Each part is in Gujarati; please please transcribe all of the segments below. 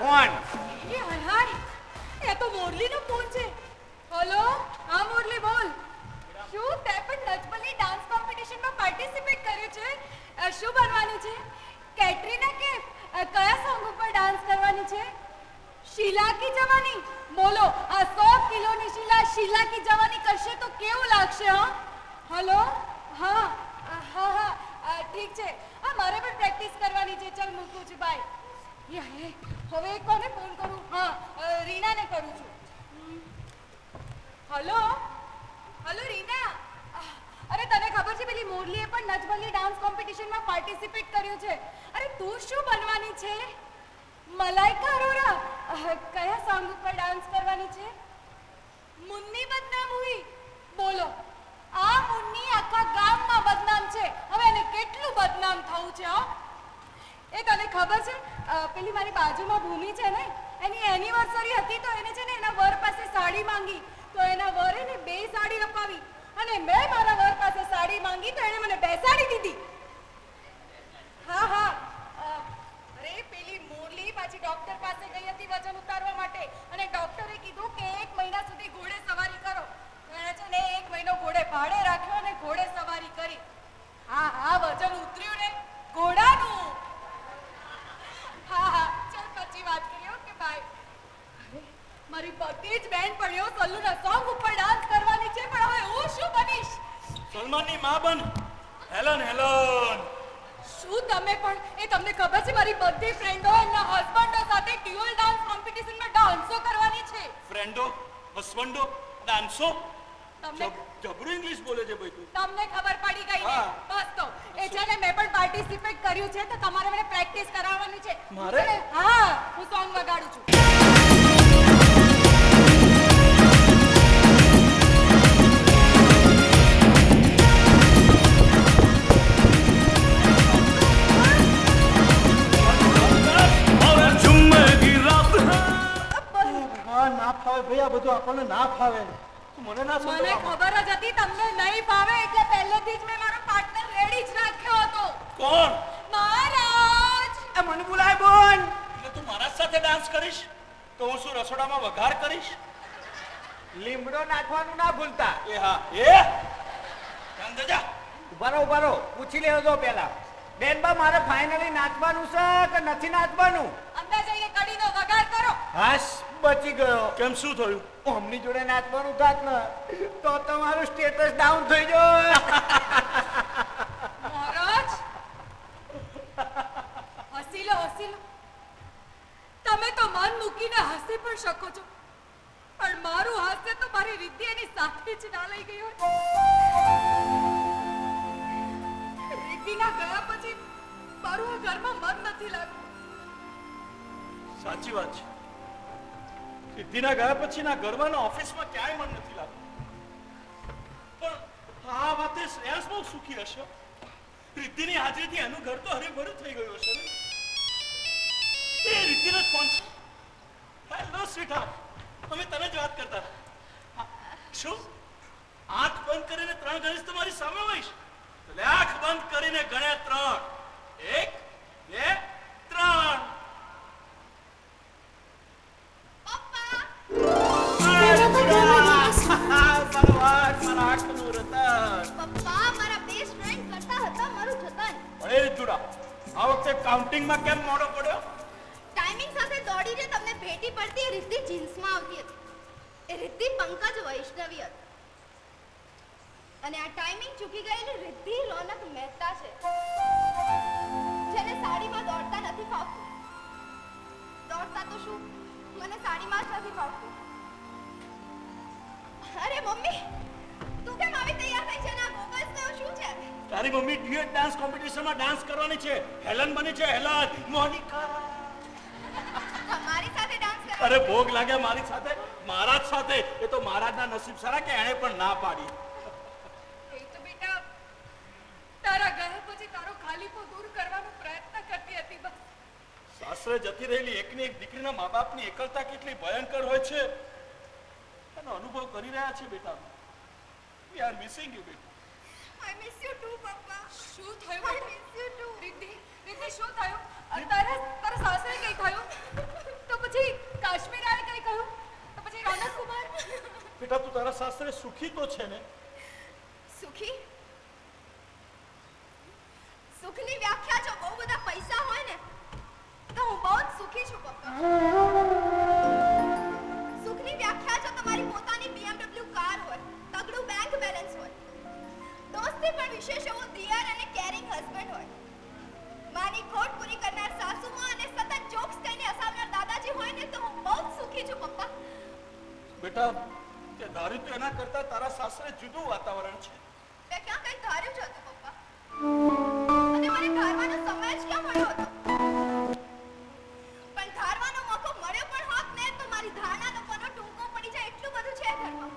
ફોન. એ હાય હાય, એ તો મોરલીનો ફોન છે. હેલો, હા મોરલી બોલ. શું તે પણ નચબલી ડાન્સ કોમ્પિટિશનમાં પાર્ટિસિપેટ કર્યું છે? શું બનવાની છે? કેટરીના કૈફ? કયા સોંગ ઉપર ડાન્સ કરવાની છે? શીલા કી જવાની? બોલો, આ 100 કિલોની શીલા કી જવાની કરશે તો કેવું લાગશે? હેલો, હા હા હા ઠીક છે. મારે પણ પ્રેક્ટિસ કરવાની છે. ચાલ મૂકું છું, બાય. હવે કોને ફોન કરું? હા, રીનાને કરું છું. હેલો હેલો રીના, અરે તને ખબર છે પેલી મોરલીએ પણ નચબલી ડાન્સ કોમ્પિટિશનમાં પાર્ટિસિપેટ કર્યું છે. અરે તું શું બનવાની છે? મલાઈકા અરોરા? કયા સોંગ ઉપર ડાન્સ કરવાની છે? મુન્ની બદનામ હુઈ? બોલો, આ મુન્ની આખા ગામમાં બદનામ છે. હવે એને કેટલું બદનામ થવું છે? એ તને ખબર છે પેલી મારી બાજુમાં ભૂમિ છે ને, એની એનિવર્સરી હતી તો એને છે ને એના વર પાસે સાડી માંગી, તો એના વરે ને 2 સાડી અપાવી, અને મેં મારા વર પાસે સાડી માંગી તો એને મને 2 સાડી દીધી. હા હા, અરે પેલી મોરલી પાછી ડોક્ટર પાસે ગઈ હતી વજન ઉતારવા માટે, અને ડોક્ટરે કીધું કે 1 મહિના સુધી ઘોડે સવારી કરો. એણે છે ને 1 મહિનો ઘોડે ભાડે રાખ્યો અને ઘોડે સવારી કરી. હા હા, વજન ઉતર્યું ને ઘોડાનું. હા હા, ચાલ પછી વાત કરીએ. Okay bye. મારી બધી જ બહેનપણીઓ સલ્લુના સોંગ ઉપર ડાન્સ કરવાની છે, પણ હવે હું શું બનીશ? સલમાનની માં બન. Helen Helen. શું તમે પણ? એ તમને ખબર છે મારી બધી ફ્રેન્ડો એમના હસબન્ડો સાથે ડ્યુઅલ ડાન્સ કોમ્પિટિશનમાં ડાન્સો કરવાની છે. ફ્રેન્ડો, હસબન્ડો, ડાન્સો. તમને જબરું ઇંગ્લિશ બોલે છે ભાઈ તું. તમને ખબર પડી ગઈ ને? બસ તો એ છે ને, મેં પણ પાર્ટિસિપેટ કર્યું છે, તો તમારે મને પ્રેક્ટિસ કરાવવાની છે. મારે? હા, હું સોંગ વગાડું છું. ના ફાવે ભાઈ, આ બધું આપણને ના ફાવે. મને ના મને ખબર જ હતી તમને નહીં ફાવે, એટલે પહેલેથી જ મેં મારો પાર્ટનર રેડી જ રાખ્યો હતો. કોણ? મહારાજ. મને બોલાય બોન. એટલે તું મારા સાથે ડાન્સ કરીશ તો હું શું રસોડામાં વઘાર કરીશ? લીમડો નાખવાનું ના ભૂલતા. એ હા, એ ધ્યાન દેજા. ઉભા રહો, પૂછી લેજો તો પેલા. બેનબા, મારે ફાઇનલી નાચવાનું છે કે નથી નાચવાનું? અંદર જઈને કડીનો વઘાર કરો. હાશ, બચી ગયો. કેમ, શું થયું? અમની જોડે નાચવાનું થાત ને તો તમારું સ્ટેટસ ડાઉન થઈ જાય. મહારાજ, હસી લો. તમે તો મન મૂકીને હસી પણ શકો છો, પણ મારું હાસ્ય તો મારી રીતિ એની સાથે જ ના લઈ ગઈ હોય. રીતિના ગયા પછી મારું આ ઘરમાં મન નથી લાગતું. સાચી વાત છે. સિદ્ધિના ગયા પછીના ઘરમાં ઓફિસમાં ક્યાંય મન નથી લાગતું. પણ આ વાતે શ્રેયાસ બહુ સુખી હશે. રિદ્ધિની હાજરીથી એનું ઘર તો હરીભરું થઈ ગયું હશે ને? એ રિદ્ધિનો જ ફોન છે. હેલો સ્વીટહાર્ટ, અમે તને જ વાત કરતા. શું આંખ બંધ કરીને 3 ગણીશ તમારી સામે હોઈશ? એટલે આંખ બંધ કરીને ગણે 3. 1 2 3. કાઉન્ટિંગમાં કેમ મોડો પડ્યો? ટાઈમિંગ સાથે દોડીને તમને ભેટી પડતી એ રિદ્ધિ જીન્સમાં આવતી હતી. એ રિદ્ધિ પંકજ વૈષ્ણવી હતી. અને આ ટાઈમિંગ ચૂકી ગયેલી રિદ્ધિ રોનક મહેતા છે, જેને સાડીમાં દોડતા નથી ફાવતું. દોડતા તો શું, મને સાડીમાં જ નથી ફાવતું. અરે મમ્મી, તું કેમ આવી તૈયાર થઈ છે? ના ગોગલ્સ ને શું છે? તારી મમ્મી ડ્યુએટ ડાન્સ કોમ્પિટિશનમાં ડાન્સ કરવાની છે. હેલન બની છે. Helen, Monica. તમારી સાથે ડાન્સ કરે? અરે ભોગ લાગ્યા મારી સાથે, મહારાજ સાથે. એ તો મહારાજના નસીબ સારા કે એણે પણ ના પાડી. એ તો બેટા તારા ગયા પછી તારો ખાલીપો દૂર કરવાનો પ્રયત્ન કરતી હતી બસ. સાસરે જતી રહેલી એકની એક દીકરીના મા બાપની એકલતા કેટલી ભયંકર હોય છે એનો અનુભવ કરી રહ્યા છે બેટા. We are missing you બેટા. I miss you too, પપ્પા. શું થયું? I miss you too. Riddhi, શું થયું? તારા સાસરે કઈ થયું? તો પછી કાશ્મીર આવે કઈ કહ્યું તો પછી રોનક કુમાર બેટા તું તારા સાસરે સુખી તો છે ને? સુખી? સુખની વ્યાખ્યા જો બહુ બધા પૈસા હોય ને તો હું બહુ જ સુખી છું પપ્પા. સુખની વ્યાખ્યા જો તમારી પોતાની BMW કાર હોય, તગડું બેંક બેલેન્સ હોય, દોસ્તી પણ વિશેષ એવો દિયર અને કેરિંગ હસબન્ડ હોય, મારી ખોટ પૂરી કરનાર સાસુમાં અને સતત જોક્સ કહીને હસાવનાર દાદાજી હોય ને તો હું બહુ જ સુખી છું પપ્પા. બેટા તે ધાર્યું તો એના કરતા તારા સાસરે જુદું વાતાવરણ છે. મેં ક્યાં કઈ ધાર્યું જ હતું પપ્પા, અને મને ધારવાનો સમય જ ક્યાં મળ્યો હતો. પણ ધારવાનો મોકો મળ્યો પણ હોત ને તો મારી ધારણાનો પનો ટૂંકો પડી જાય એટલું બધું છે ઘરમાં.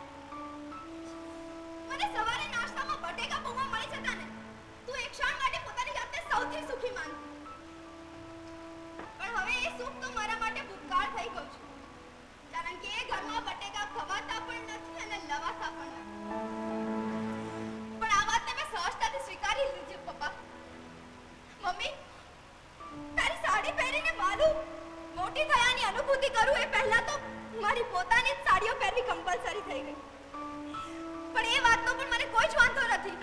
મને સવારે નાસ્તામાં બટેકા પૌવા મળી જતા ને તું એક ક્ષણ માટે પોતાની જાતને સૌથી સુખી માનતી. પણ હવે એ સુખ તો મારા માટે ભૂતકાળ થઈ ગયું છે, કારણ કે એ ઘરમાં બટેકા ખવાતા પણ નથી અને લવાતા પણ નથી. પણ આ વાતને મેં સહજતાથી સ્વીકારી લીધી છે પપ્પા. મમ્મી, તારી સાડી પહેરીને મારું મોટી થયાની અનુભૂતિ કરું એ પહેલા તો મારી પોતાની જ સાડીઓ પહેરવી કમ્પલસરી થઈ ગઈ. પણ એ વાતનો પણ મને કોઈ જ વાંધો નથી,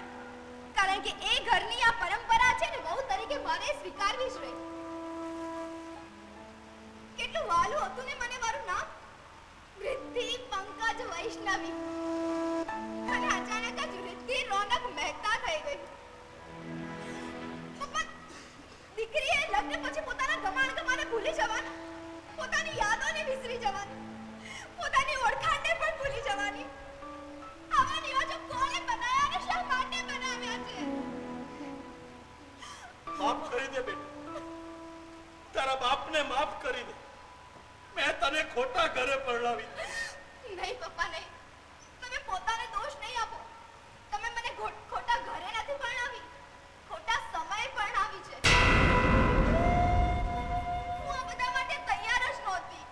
કારણ કે એ ઘરની આ પરંપરા છે ને વહુ તરીકે મારે સ્વીકારવી જ રહી. કેટલું વાલું હતું ને મને મારું નામ રિદ્ધિ પંકજ વૈષ્ણવી, અને અચાનક જ રિદ્ધિ રોનક મહેતા થઈ ગઈ. પપ્પા, દીકરીએ લગ્ન પછી પોતાના ગમાણગમાને ભૂલી જવાનું, પોતાની યાદોને વિસરી જવાનું, પોતાની ઓળખાણને પણ ભૂલી જવાની. આવા રિવાજો કોણે બનાવ્યા અને શા માટે બનાવ્યા છે? માફ કરી દે બેટા, તારા બાપને માફ કરી દે. મેં તને ખોટા ઘરે પરણાવી. નહીં પપ્પા, નહીં. તમે પોતાને દોષ નહીં આપો. તમે મને ખોટા ઘરે નથી પરણાવી, ખોટા સમયે પરણાવી છે. હું આ બધા માટે તૈયાર જ નહોતી.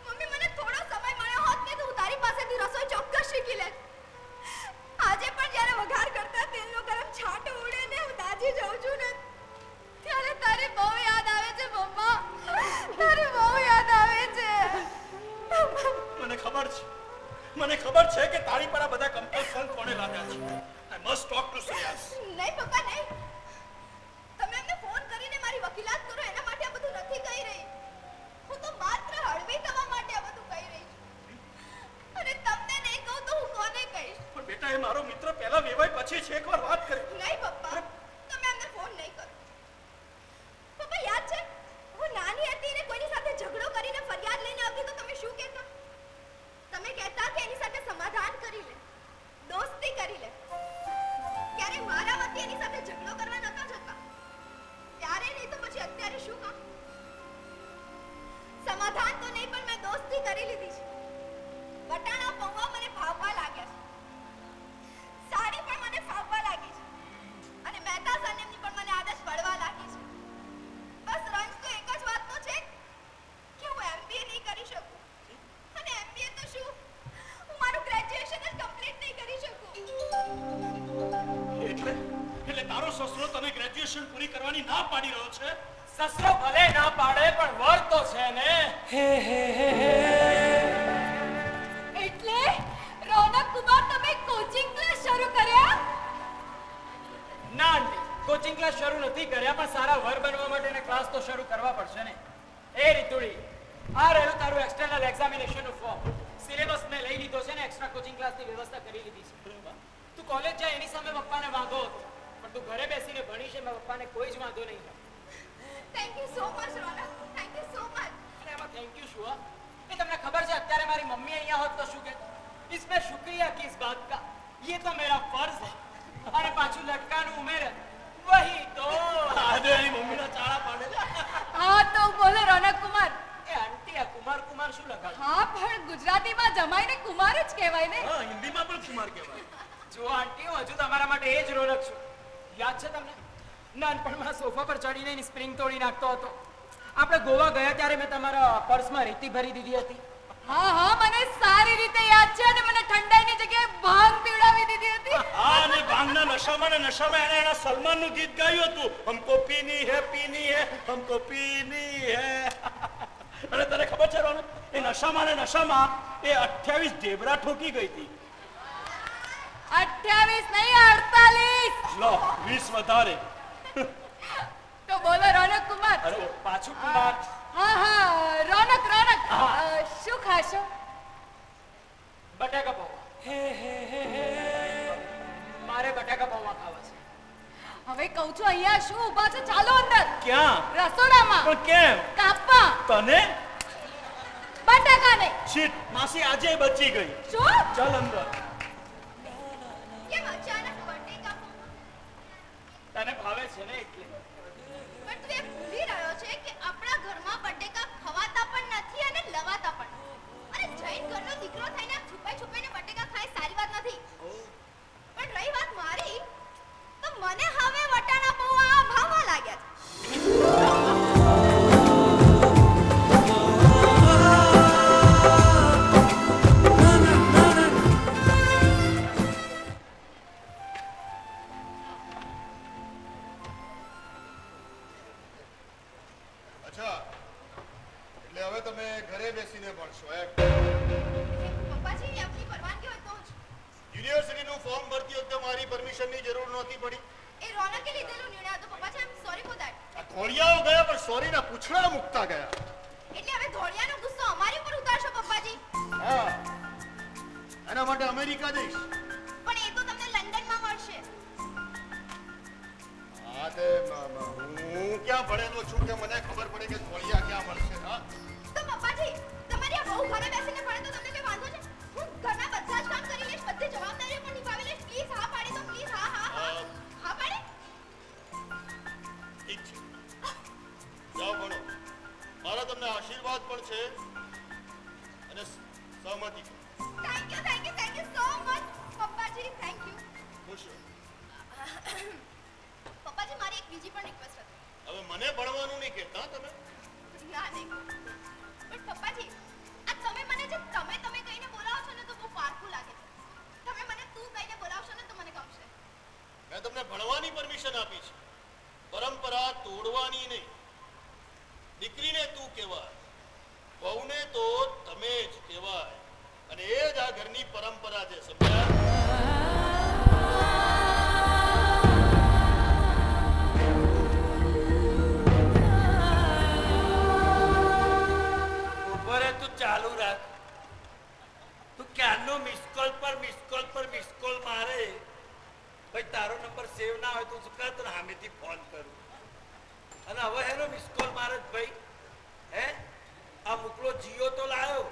મમ્મી, મને થોડો સમય મળ્યો હોત ને તો હું તારી પાસેથી રસોઈ ચોક્કસ શીખી લેત. આજે પણ જ્યારે વઘાર કરતા તેલનો ગરમ છાંટો ઉડે ને હું દાજી જાઉં છું ને ત્યારે તારી બહુ યાદ આવે છે મમ્મા. તારી બહુ યાદ આવે છે. મને ખબર છે કે તારી પર આ બધા કમ્પલ્શન કોણે લાદ્યા છે. I must talk to Shreyas. નહીં પપ્પા, નહીં. તમે એમને ફોન કરીને મારી વકીલાત કરો એના માટે આ બધું નથી કહી રહી. હું તો માત્ર હળવી થવા માટે આ બધું કહી રહી છું. અને તમને નહીં કહું તો હું કોને કહીશ? પણ બેટા, એ મારો મિત્ર પહેલા વેવાય પછી છે, એકવાર વાત કરી. નહીં પપ્પા, તમે એમને ફોન નહીં કરો. પપ્પા, યાદ છે હું નાની હતી ને કોઈની સાથે ઝઘડો કરીને ફરિયાદ લઈને આવતી તો તમે શું કહેતા? તમે કહેતા કે એની સાથે સમાધાન કરી લે, દોસ્તી કરી લે. ક્યારે મારા વતી એની સાથે ઝઘડો કરવા નતા જતા. ત્યારે નહીં તો પછી અત્યારે શું કામ? સમાધાન તો નહીં પણ મેં દોસ્તી કરી લીધી છે. વટાણા પૌવા મને ભાવવા લાગ્યા છે, સાડી પણ મને ફાવવા લાગી છે, અને મહેતા સરનેમની પણ મને આદત પડવા લાગી છે. બસ રંજ તો એક જ વાતનો છે કે હું MBA નહીં કરી શકું. અને MBA તો શું, હું મારું ગ્રેજ્યુએશન જ કમ્પ્લીટ નહીં કરી શકું. એટલે તારો સસરો તને ગ્રેજ્યુએશન પૂરી કરવાની ના પાડી રહ્યો છે? સસરો ભલે ના પાડે પણ વર તો છે ને. એટલે રોનક કુમાર તમે કોચિંગ ક્લાસ શરૂ કર્યા? ના આંટી, કોચિંગ ક્લાસ શરૂ નથી કર્યા, પણ સારા વર બનવા માટેના ક્લાસ તો શરૂ કરવા પડશે ને. એ રીતુડી, આ રહ્યું તારું એક્સટર્નલ એક્ઝામિનેશનનું ફોર્મ. સિલેબસ મેં લઈ લીધો છે ને એક્સ્ટ્રા કોચિંગ ક્લાસની વ્યવસ્થા કરી લીધી છે. તું કોલેજ જાય એની સામે પપ્પાને વાંધો હતો, પણ તું ઘરે બેસીને ભણી છે, મેં પપ્પાને કોઈ જ વાંધો નહીં થાય. Thank you so much Ronak, thank you so much. અરે એમાં થેન્ક યુ શું? એ તમને ખબર છે અત્યારે મારી મમ્મી અહીંયા હોત તો શું કે इसमें शुक्रिया किस बात का, ये तो मेरा फर्ज है. અને પાછું લટકાનું ઉમેરે વહી તો આજે એની મમ્મીના ચાળા પાડે છે. હા તો બોલો રોનક કુમાર. એ આંટી આ કુમાર કુમાર શું લગાડ? હા પણ ગુજરાતીમાં જમાઈને કુમાર જ કહેવાય ને. હા, હિન્દીમાં પણ કુમાર કહેવાય. જો આંટી, હું હજુ તમારા માટે એ જ રોનક છું. યાદ છે તમને નાનપણમાં સોફા પર ચડીને એની સ્પ્રિંગ તોડી નાખતો હતો? આપણે ગોવા ગયા ત્યારે મેં તમારા પર્સમાં રેતી ભરી દીધી હતી. હા હા, મને સારી રીતે યાદ છે, અને મને ઠંડાઈની જગ્યાએ ભાંગ પીવડાવી દીધી હતી. હા, અને ભાંગના નશામાં એને એના સલમાનનું ગીત ગાયું હતું, હમકો પીની હે, હમકો પીની હે. અને તને ખબર છે રોનક, એ નશામાં ને નશામાં એ 28 ઢેબરા ઠોકી ગઈ હતી. 28 નહીં 48. લો 20 વધારે. તો બોલો રોનક કુમાર. અરે પાછું કુમાર. હા રોનક હા. શું ખાશો? બટાકા પૌવા. મારે બટાકા પૌવા ખાવા છે. હવે કહું છું અહીંયા શું ઊભા છો? ચાલો અંદર ક્યાં? રસોડામાં. પણ કેમ? કાપવા તને? બટાકા નહીં. શીટ, માસી આજે બચી ગઈ. શું? ચાલ અંદર. કેમ અચાનક બટેકા પૌવા? તને ભાવે છે ને એટલે. પણ તું એ ભૂલી રહ્યો છે કે આપણા ઘરમાં બટેકા ખવાતા પણ નથી અને લવાતા પણ. અને જૈન ઘરનો દીકરો થઈને આમ છુપાઈને બટેકા ખાય સારી વાત નથી. પણ રહી વાત મારી, તો મને હવે વટાણા પૌવા ભાવવા લાગ્યા છે. અચ્છા, એટલે હવે તમે ઘરે બેસીને ભણશો એમ? પપ્પાજી આપની પરવાનગી હોય તો જ. યુનિવર્સિટીનું ફોર્મ ભરતી વખતે મારી પરમિશનની જરૂર નહોતી પડી. એ રોનકે લીધેલો નિર્ણય હતો પપ્પાજી. આઈ એમ સોરી ફોર ધેટ. આ ધોળિયાઓ ગયા પણ સોરીના પૂછડા મુકતા ગયા. એટલે હવે ધોળિયાનો ગુસ્સો અમારી ઉપર ઉતારશો પપ્પાજી. હા, એના માટે અમેરિકા જઈશ. પણ એ તો તમને લંડનમાં મળશે. હા, તે હું ક્યાં ભણેલો છું કે મને ખબર પડે કે ધોળિયા ક્યાં મળશે? હા, તો પપ્પાજી તમારી આ બહુ ઘરે બેસીને ભણે તો તમને કઈ વાંધો છે? હું ઘરના બધા જ કામ કરી લઈશ, બધી જવાબદારીઓ પણ નિભાવી લઈશ. પ્લીઝ હા પાડી દો, પ્લીઝ. હા પાડી. ઠીક છે, જાઓ ભણો. મારા તમને આશીર્વાદ પણ છે અને સહમતિ પણ. થેન્ક યુ સો મચ પપ્પાજી. Thank you. ખુશ રહો. પપ્પાજી મારી એક બીજી પણ રિક્વેસ્ટ હતી. હવે મને ભણવાનું નહીં કહેતા તમે. ના નહીં. પણ પપ્પાજી આ તમે મને જે તમે કહીને બોલાવો છો ને તો બહુ પારખું લાગે છે. તમે મને તું કહીને બોલાવશો ને તો મને ગમશે. મેં તમને ભણવાની પરમિશન આપી છે, પરંપરા તોડવાની નહીં. દીકરીને તું કહેવાય, વહુને તો તમે જ કહેવાય, અને એ જ આ ઘરની પરંપરા છે, સમજ્યા? ઉપર તું ચાલુ રાખ. તું ક્યારનો મિસ કોલ મારે. ભાઈ તારો નંબર સેવ ના હોય તો શું કરે તને સામેથી ફોન કરું. અને હવે હેનો મિસ કોલ મારે જ ભાઈ. હે આ મુકલો જીઓ તો લાયો,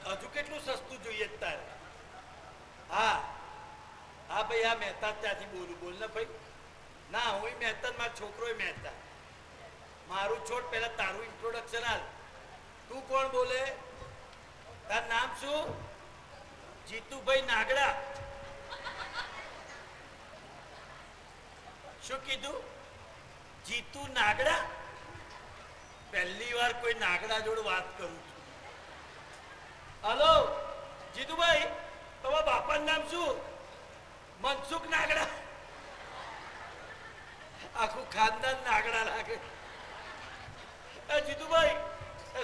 હજુ કેટલું સસ્તું જોઈએ તારે? હા ભાઈ આ મહેતા ત્યાંથી બોલ ને ભાઈ. ના હું મહેતા, મારો છોકરો મહેતા. મારું છોડ પહેલા તારું ઇન્ટ્રોડક્શન હાલ. તું કોણ બોલે? તાર નામ શું? જીતુભાઈ નાગડા. શું કીધું? જીતુ નાગડા? પહેલી વાર કોઈ નાગડા જોડે વાત કરું છું. હલો જીતુભાઈ, તમારા બાપાનું નામ શું? મનસુખ નાગડા. આખું ખાનદાન નાગડા લાગે. જીતુભાઈ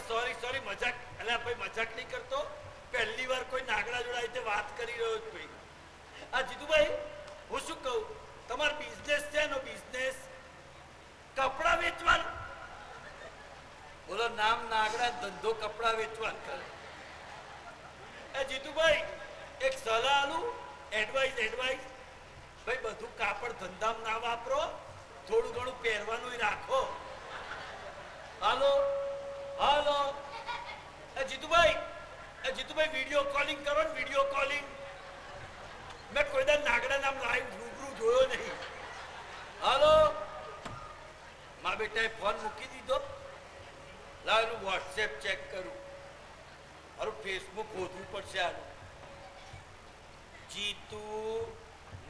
સોરી મજાક. અલ્યા ભાઈ મજાક નહીં કરતો. પહેલી વાર કોઈ નાગડા જોડે આવી રીતે વાત કરી રહ્યો છું ભાઈ. જીતુભાઈ હું શું કહું, તમારો બિઝનેસ છે એનો બિઝનેસ કપડા વેચવાનું. બોલો નામ નાગડા, ધંધો કપડા વેચવાનું કરે. જીતુભાઈ એક સલાહ આલું, એડવાઇસ. ભાઈ બધું કાપડ ધંધામાં ના વાપરો, થોડું ઘણું પહેરવાનું રાખો. હાલો જીતુભાઈ વિડીયો કોલિંગ કરો ને, વિડીયો કોલિંગ. મેં કોઈ દર નાગડા નામ લાઈવ રૂબરૂ જોયો નહીં. હાલો મા બેટાએ ફોન મૂકી દીધો. લાવ એનું વોટ્સએપ ચેક કરું. મારું ફેસબુક શોધવું પડશે આનું. જીતુ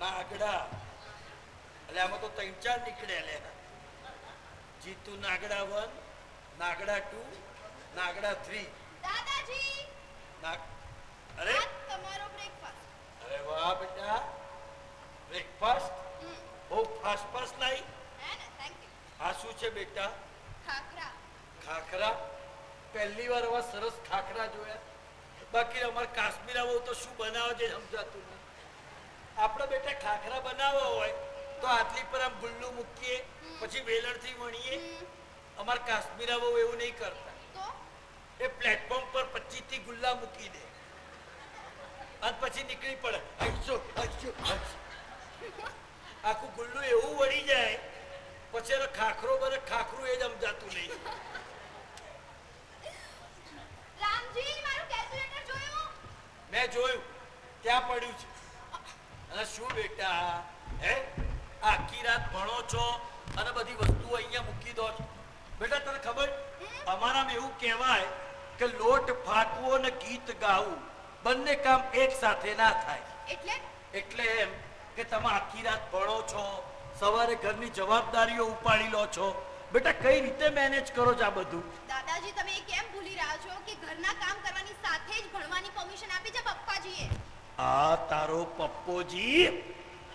નાગડા, એટલે આમાં તો 3-4 નીકળ્યા. જીતુ નાગડા 1, નાગડા 2, નાગડા 3. દાદાજી અરે આ તમારો બ્રેકફાસ્ટ. અરે વાહ બેટા, બ્રેકફાસ્ટ બહુ ફાસ્ટ લાવી. હે ને? Thank you. આ શું છે બેટા? ખાખરા. ખાખરા? પહેલી વાર આવા સરસ ખાખરા જોયા. બાકી અમાર કાશ્મીરા બહુ તો શું બનાવે છે સમજાતું નહીં. આપણે બેટા ખાખરા બનાવવા હોય તો આટલી પર આમ ગુલ્લું મૂકીએ, પછી વેલણથી વણીએ. અમાર કાશ્મીરા બહુ એવું નહીં કરતા. તો એ પ્લેટફોર્મ પર 25 થી ગુલ્લા મૂકી દે અને પછી નીકળી પડે. આખું ગુલ્લું એવું વળી જાય, પછી એનો ખાખરો બને. ખાખરું એ જ સમજાતું નહીં. રામજી મારું કેલ્ક્યુલેટર જોયું? મેં જોયું, ત્યાં પડ્યું છે. અને શું બેટા, હે આખી રાત ભણો છો અને બધી વસ્તુઓ અહીંયા મૂકી દો છો. બેટા તને ખબર, અમારામાં એવું કહેવાય કે લોટ ફાટવો અને ગીત ગાવું બંને કામ એક સાથે ના થાય. એટલે એમ કે તમે આખી રાત ભણો છો, સવારે ઘરની જવાબદારીઓ ઉપાડી લો છો. બેટા કઈ રીતે મેનેજ કરો છો આ બધું? દાદાજી તમે એ કેમ ભૂલી રહ્યા છો કે ઘરના કામ કરવાની સાથે જ ભણવાની પરમિશન આપી છે પપ્પાજીએ? આ તારો પપ્પોજી,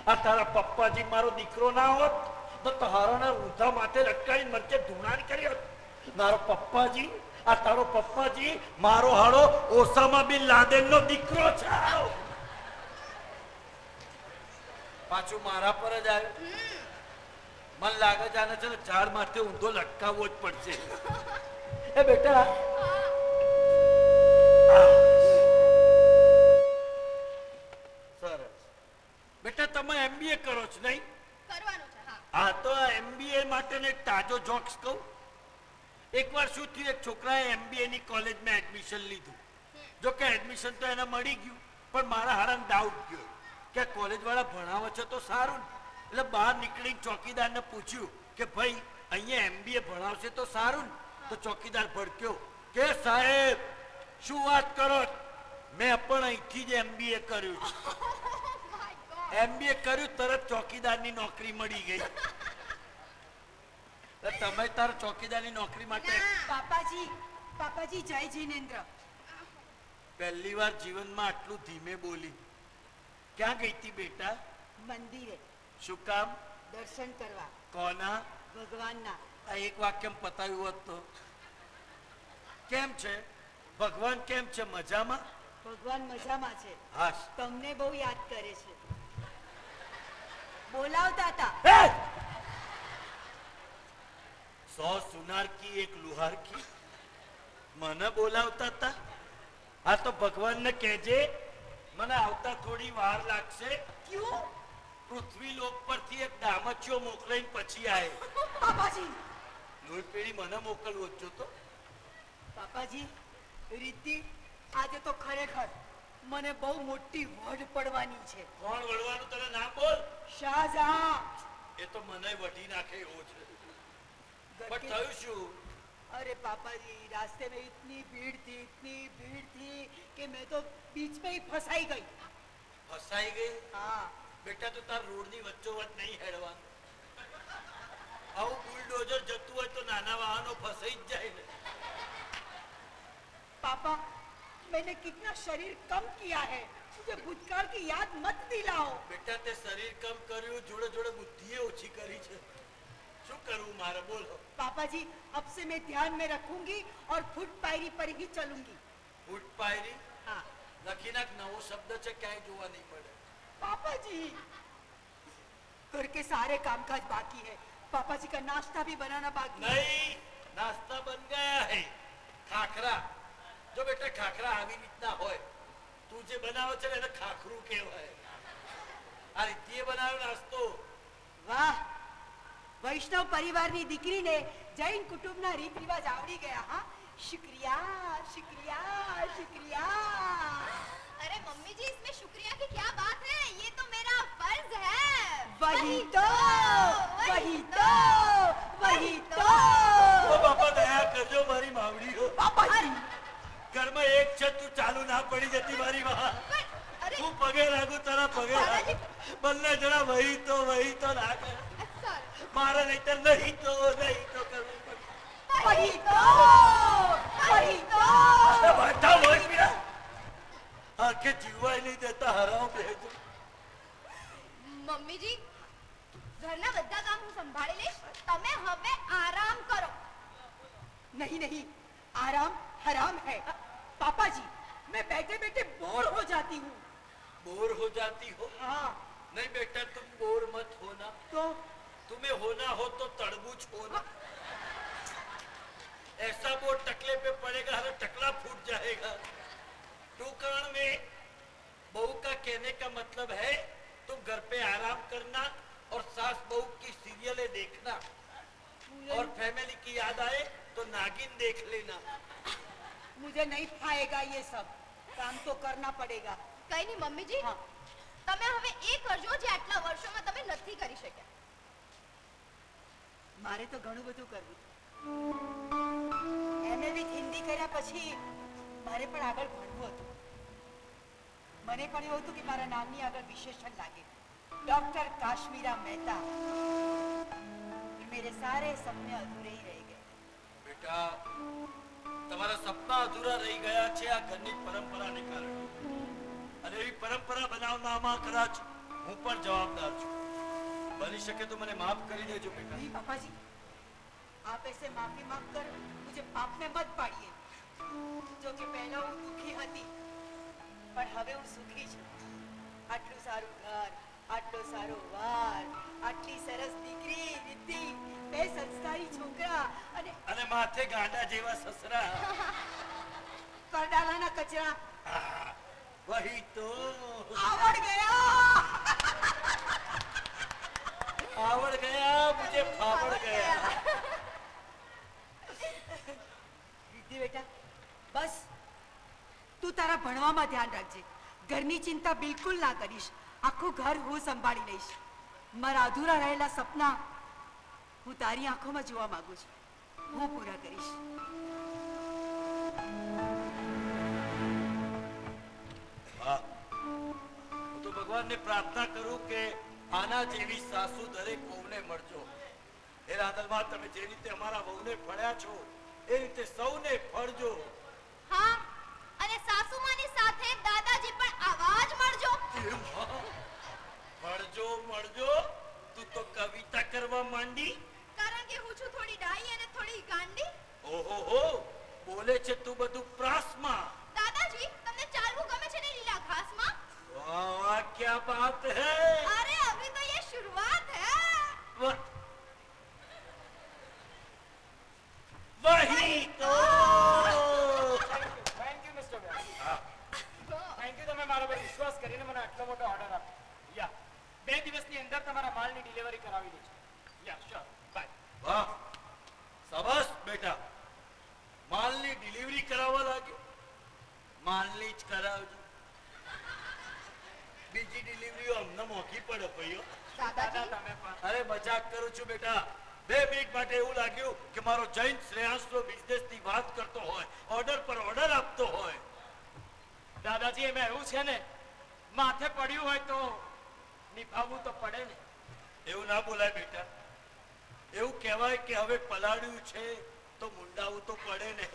આ તારા પપ્પાજી મારો દીકરો ના હોત તો તારાના ઊંધા માથે લટકાવીને મરચે ધૂણાણ કરી હોત. મારો પપ્પાજી, આ તારો પપ્પાજી મારો હાડો ઓસામા બિન લાદેનનો દીકરો છે. પાછું મારા પર જ આવ્યું. મન લાગે છે આને છે ને ઝાડ માથે ઊંધો લટકાવવો જ પડશે. એ બેટા, સરસ. બેટા તમે MBA કરો છો નહીં? કરવાનું છે. હા. હા, તો MBA માટેનો એક તાજો જોક્સ કહું. એકવાર શું થયું, એક છોકરાએ MBA ની કોલેજમાં એડમિશન લીધું. જો કે એડમિશન તો એને મળી ગયું, પણ મારા હારાને ડાઉટ ગયો કે કોલેજ વાળા ભણાવે છે તો સારું. એટલે બહાર નીકળીને ચોકીદારને પૂછ્યું કે ભાઈ અહીંયા MBA ભણાવશે તો સારું. તો ચોકીદાર ભડક્યો કે સાહેબ શું વાત કરો, મેં પણ અહીંથી જ MBA કર્યું છે. MBA કર્યું તરત ચોકીદારની નોકરી મળી ગઈ. તમે તાર ચોકીદારની નોકરી માટે પાપાજી જય જિનેન્દ્ર. પહેલી વાર જીવનમાં આટલું ધીમે બોલી. ક્યાં ગઈ હતી બેટા? મંદિરે શું કામ? દર્શન કરવા. કોના? ભગવાનના. આ એક વાક્યમ પતાવ્યું હોત તો. કેમ છે ભગવાન? કેમ છે? મજામાં? ભગવાન મજામાં છે. હા. તમને બહુ યાદ કરે છે. બોલાવતા હતા. 100 સુનાર કી એક લુહાર કી. મને બોલાવતા હતા? આ તો ભગવાનને કહેજે મને આવતા થોડી વાર લાગશે. ક્યું? પૃથ્વી લોક પરથી એક દામચીઓ મોકલાઈને પછી આય. પાપાજી, લોહી પેઢી મને મોકલવો જ જોતો. પાપાજી, રીતિ આજે તો ખરેખર મને બહુ મોટી વઢ પડવાની છે. કોણ વળવાનું? તને નામ બોલ. શાહજહાં. એ તો મને વઢી નાખે એવો છે. પણ થયું શું? अरे पापा जी, रास्ते में इतनी भीड़ थी कि मैं तो बीच में ही फंसाई गई. ફસાઈ ગઈ? हाँ. બેટા તો તાર રોડની વચ્ચોવચ નહીં હેડવાનું. આવું બુલડોઝર જતું હોય તો નાના વાહનો ફસાઈ જ જાય ને. पापा, मैंने कितना शरीर कम किया है, मुझे भूतकाल की याद मत दिलाओ. બેટા તે શરીર કમ કર્યું, જોડે જોડે બુદ્ધિએ ઓછી કરી છે. શું કરવું મારે? બોલો. पापा जी, अब से मैं ध्यान में रखूंगी और फुट पायरी पर ही चलूंगी. ફૂટ પાયરી? हाँ. લખી નાખ, નવો શબ્દ છે, ક્યાંય જોવા નહીં મળે. पापा जी, घर के सारे कामकाज बाकी है. पापा जी का नाश्ता भी बनाना बाकी है. નહીં, નાસ્તા બન ગયા હે. ખાખરા. જો બેટા ખાખરા આવી રીતના હોય, તું જે બનાવો છે ને એને ખાખરું કહેવાય. આ રીતિએ બનાવ્યો નાસ્તો. વાહ, વૈષ્ણવ પરિવારની દીકરીને જૈન કુટુંબના રીત રિવાજ આવડી ગયા. હા, शुक्रिया शुक्रिया शुक्रिया. अरे मम्मी जी, इसमें शुक्रिया की क्या बात है, ये तो मेरा फर्ज है. वही तो. ઓ બાપા દયા કરજો મારી માવડીઓ. પાપાજી, ઘરમાં એક છે, તું ચાલુ ના પડી જતી મારી માં. अरे હું પગે લાગુ, તારા પગે લાગુ. બંને જણા વહી તો ના કરે. મારે નહીતર નહીં તો કરવું પડે. वही तो. બેઠા હોય પીડા આખે જીવાય નહીં દેતા હરામ બેજો. મમ્મી જી, ઘરના બધા કામ હું સંભાળી લઈશ, તમે હવે આરામ કરો. नहीं, आराम हराम है। पापा जी, मैं बैठे बैठे बोर हो जाती हूँ। बोर हो जाती हो? हाँ। नहीं बेटा, तुम बोर मत होना। तो तुम्हें होना हो तो तरबूज होना। ऐसा बोर टकले पे पड़ेगा, हर टकला फूट जाएगा। टूकरण में बहू का कहने का मतलब है तुम घर पे आराम करना और सास बहू की सीरियलें देखना, और फैमिली की याद आए तो नागिन देख लेना। मुझे नहीं फाएगा ये सब, काम तो करना पड़ेगा। કઈ નહીં મમ્મીજી, હા. તમે હવે એ કરજો જે આટલા વર્ષોમાં તમે નથી કરી શક્યા. મારે તો ઘણું બધું કરવું. એમએ વિથ હિન્દી કર્યા પછી મારે પણ આગળ ભણવું હતું. મને પણ એવું હતું કે મારા નામની આગળ વિશેષણ લાગે, ડોક્ટર કાશ્મીરા મહેતા. मेरे सारे सपने अधूरे ही रह गए. बेटा, તમારા સપના અધૂરા રહી ગયા છે આ ઘરની પરંપરાને કારણે, અને એવી પરંપરા બનાવવામાં કદાચ હું પણ જવાબદાર છું. બની શકે તો મને માફ કરી દેજો બેટા. नहीं पापा जी, आप ऐसे माफी मांग कर मुझे पाप में मत पाड़िए. जो कि पहला હું દુખી હતી, પણ હવે હું સુખી છું. આટલું સારું ઘર, આટલો સારો વાર, આટલી સરસ દીકરી રીતિ, બે સંસ્કારી છોકરા અને માથે ગાંડા જેવા સસરા. કરડાલાના કચરા. વહી તો આવડ ગયા. આવડ ગયા, મુझे ફાવડ ગયા. રીતિ બેટા, બસ તું તારા ભણવામાં ધ્યાન રાખજે. ઘરની ચિંતા બિલકુલ ના કરીશ. આખું ઘર હું સંભાળી લઈશ. મારા અધૂરા રહેલા સપના હું તારી આંખોમાં જોવા માંગુ છું. હું પૂરા કરીશ. હું તો ભગવાનને પ્રાર્થના કરું કે આના જેવી સાસુ દરેક વહુને મળજો. એ રાંદલમાં તમે જે રીતે અમારા વહુને ફળ્યા છો એ રીતે સૌને ફળજો. હા, અને સાસુમાની સાથે દાદાજી પણ આવા જ મળજો. મળજો મળજો, તું તો કવિતા કરવા માંડી. કારણ કે હું છું થોડી ડાઈ અને થોડી ગાંડી. ઓહો, બોલે છે તું બધું પ્રાસમાં. દાદાજી, તમને ચાલવું ગમે છે ને લીલા ઘાસમાં? વાહ વાહ, क्या बात है. अरे अभी तो ये शुरुआत है. वाह, वही तो. Thank you mister Vyas. Thank you, તમે મારા પર વિશ્વાસ કરીને મને આટલો મોટો ઓર્ડર આપ્યો. યા, 2 દિવસની અંદર તમારા માલની ડિલિવરી કરાવી દેજો. યા, શ્યોર, બાય. વાહ, શાબાશ બેટા. માલની ડિલિવરી કરાવવા લાગ્યો. માલની જ કરાવજો. બીજી ડિલિવરીઓ અમને મોંઘી પડે ભાઈઓ. દાદા, તમે પણ. અરે મજાક કરું છું બેટા. 2 મિનિટ માટે એવું લાગ્યું કે મારો જૈન શ્રેયાંશનો બિઝનેસની વાત કરતો હોય, ઓર્ડર પર ઓર્ડર આપતો હોય. દાદાજી, એમાં એવું છે ને, માથે પડ્યું હોય તો નિભાવવું તો પડે ને. એવું ના બોલાય બેટા. એવું કહેવાય કે હવે પલાળ્યું છે તો મુંડાવું તો પડે ને.